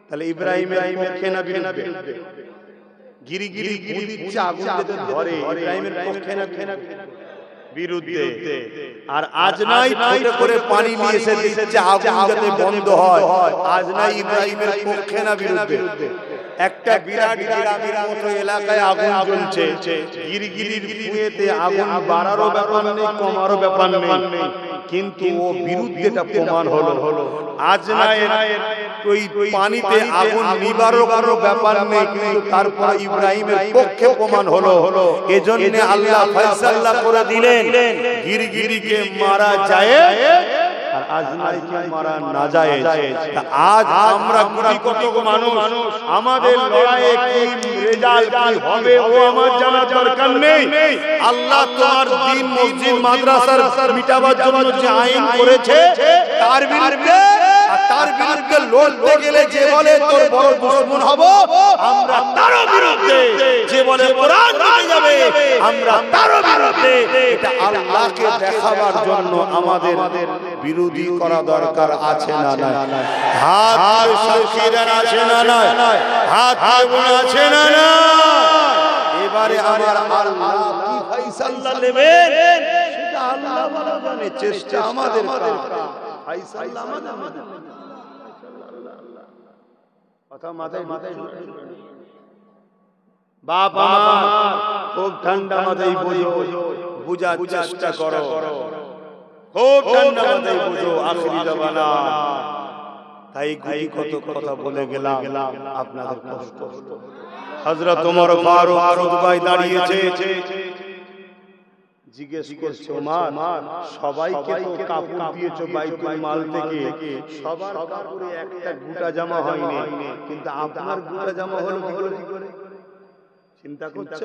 তাহলে ইব্রাহিমের পক্ষে না বিরুদ্ধে? গিরগিরি ফু দিচ্ছে, আগুন যাতে ধরে, ইব্রাহিমের পক্ষে না বিরুদ্ধে? আর আজনাই ছোট করে পানি নিয়ে এসে দিচ্ছে আগুন যাতে বন্ধ হয়, আজনাই ইব্রাহিমের পক্ষে না বিরুদ্ধে? একটা বিরাট গ্রামের মতো এলাকায় আগুন জ্বলছে, গিরগিরির ফুয়েতে আগুন বাড়ারও ব্যাপার নেই, কমারও ব্যাপার নেই, কিন্তু ও বিরুদ্ধেটা প্রমাণ হলো। আজনায়ের ওই পানিতে আগুন নিবারও কোনো ব্যাপার নেই, কিন্তু তারপর ইব্রাহিমের পক্ষে প্রমাণ হলো। এজন্য আল্লাহ ফয়সালা করে দিলেন গিরগিরিকে মারা যায় আর আজনাইকে মারা না যায়। আজ আমরা কোটি কত মানুষ, আমাদের লড়াইয়ে কি রেজাল্ট কি হবে ও আমার জানার দরকার নেই। আল্লাহ তোমার দিন মসজিদ মাদ্রাসার মিটাবার জন্য যে আইন করেছে তার বিরুদ্ধে, আর তার বিরুদ্ধে লড়তে গেলে যে বলে তোর বড় দুশমন হব, আমরা তারও বিরুদ্ধে। যে বলে কোরআন নিতে যাবে, আমরা তারও বিরুদ্ধে। এটা আল্লাহকে দেখাবার জন্য আমাদের বিরোধী করা দরকার আছে না না? হাত সাক্ষীদার আছে না না? হাত আছে না না? এবারে আমার আল্লাহ কি ফয়সালা নেবেন সেটা আল্লাহ ভালো জানে, চেষ্টা আমাদের করা, ফয়সালা আমাদের। কথা মাথায় বাপ আমার খুব ঠান্ডা মাথায় বুঝার চেষ্টা করো, খুব ঠান্ডা মাথায় বুঝো আখিরি জামানা। তাই কত কথা বলে গেলাম, আপনাদের কষ্ট। হযরত ওমর ফারুক খুতবায় দাঁড়িয়েছে, জিজ্ঞেস করছে ওমর সবাইকে তো কাপড় দিয়েছো বাইতুল মাল থেকে, সবার কাপড়ে একটা গোটা জামা হয়নি, কিন্তু আপনার গোটা জামা হলো কি করে? চিন্তা করছে,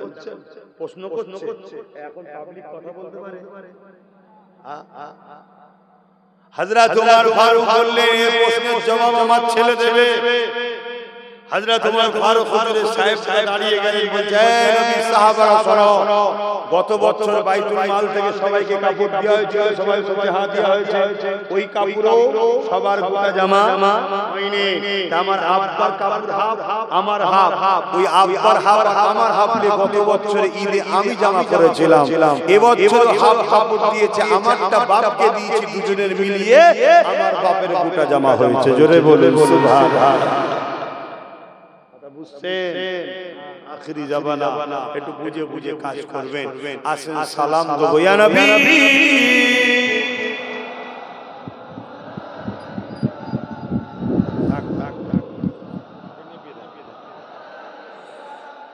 প্রশ্ন করছে, এখন পাবলিক কথা বলতে পারে? হযরত ওমর ফারুক বললেন, এই প্রশ্নের জবাব আমার ছেলে দেবে। হযরত ওমর ফারুক হুজুরের সাহেব দাঁড়িয়ে গেলেন, বলছে, হে নবী সাহাবারা শোনো, গত বছর বাইতুল মাল থেকে সবাইকে কাপড় দেওয়া হয়েছিল, সবাই সবাই হাত দেওয়া হয়েছে, ওই কাপড়ও সবার গোটা জামা হয়নি। আমার আব্বার কাপড় হাফ, আমার হাফ, ওই আব্বার হাফ আমার হাফ দিয়ে গত বছর ঈদে আমি জামা করেছিলাম, এবছর হাফ কাপড় দিয়েছে, আমারটা বাপকে দিয়েছি, দুজনের মিলিয়ে আমার বাপের গোটা জামা হয়েছে। জোরে বলেন সুবহানাল্লাহ। আখিরি জামানা, একটু বুঝে বুঝে কাজ করবেন। আসেন সালাম দেবো, ইয়া নবী,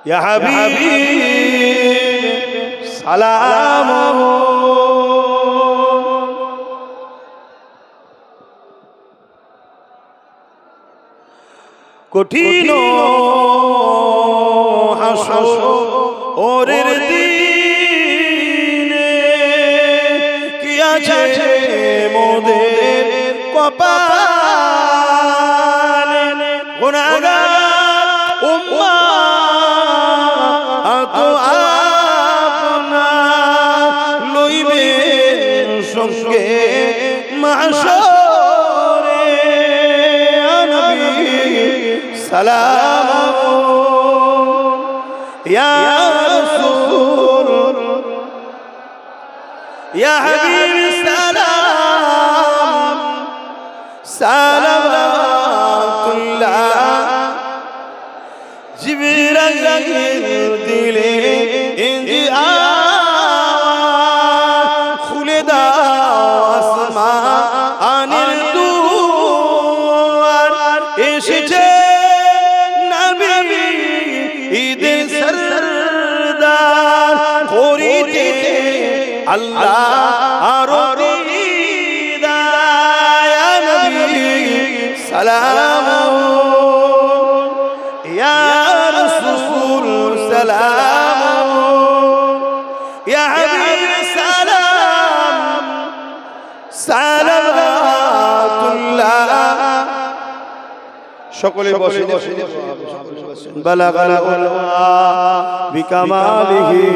ইয়া হাবিব সালাম। কঠিন হাসরের দিনে কি আছে মোদের কপালে, গুনাহগার উম্মাত আপনার লইবেন সঙ্গে মাহশরে। নবী সালাম ইয়া রাসূল, ইয়া হাবিব সালাম, সালাওয়াতুল্লাহ। জিবরাইল দিলে খুলে দাও আসমানের দুয়ার, এসেছে ঈদের সরদার, করিতে আল্লাহ আরো দিদার। ইয়া নবী সালাম, ইয়া রাসূল সালাম, ইয়া হাবিব সালাম, সালাওয়াতুল্লাহ। সকলে বসে বালাগাল উলা বিকামালিহি।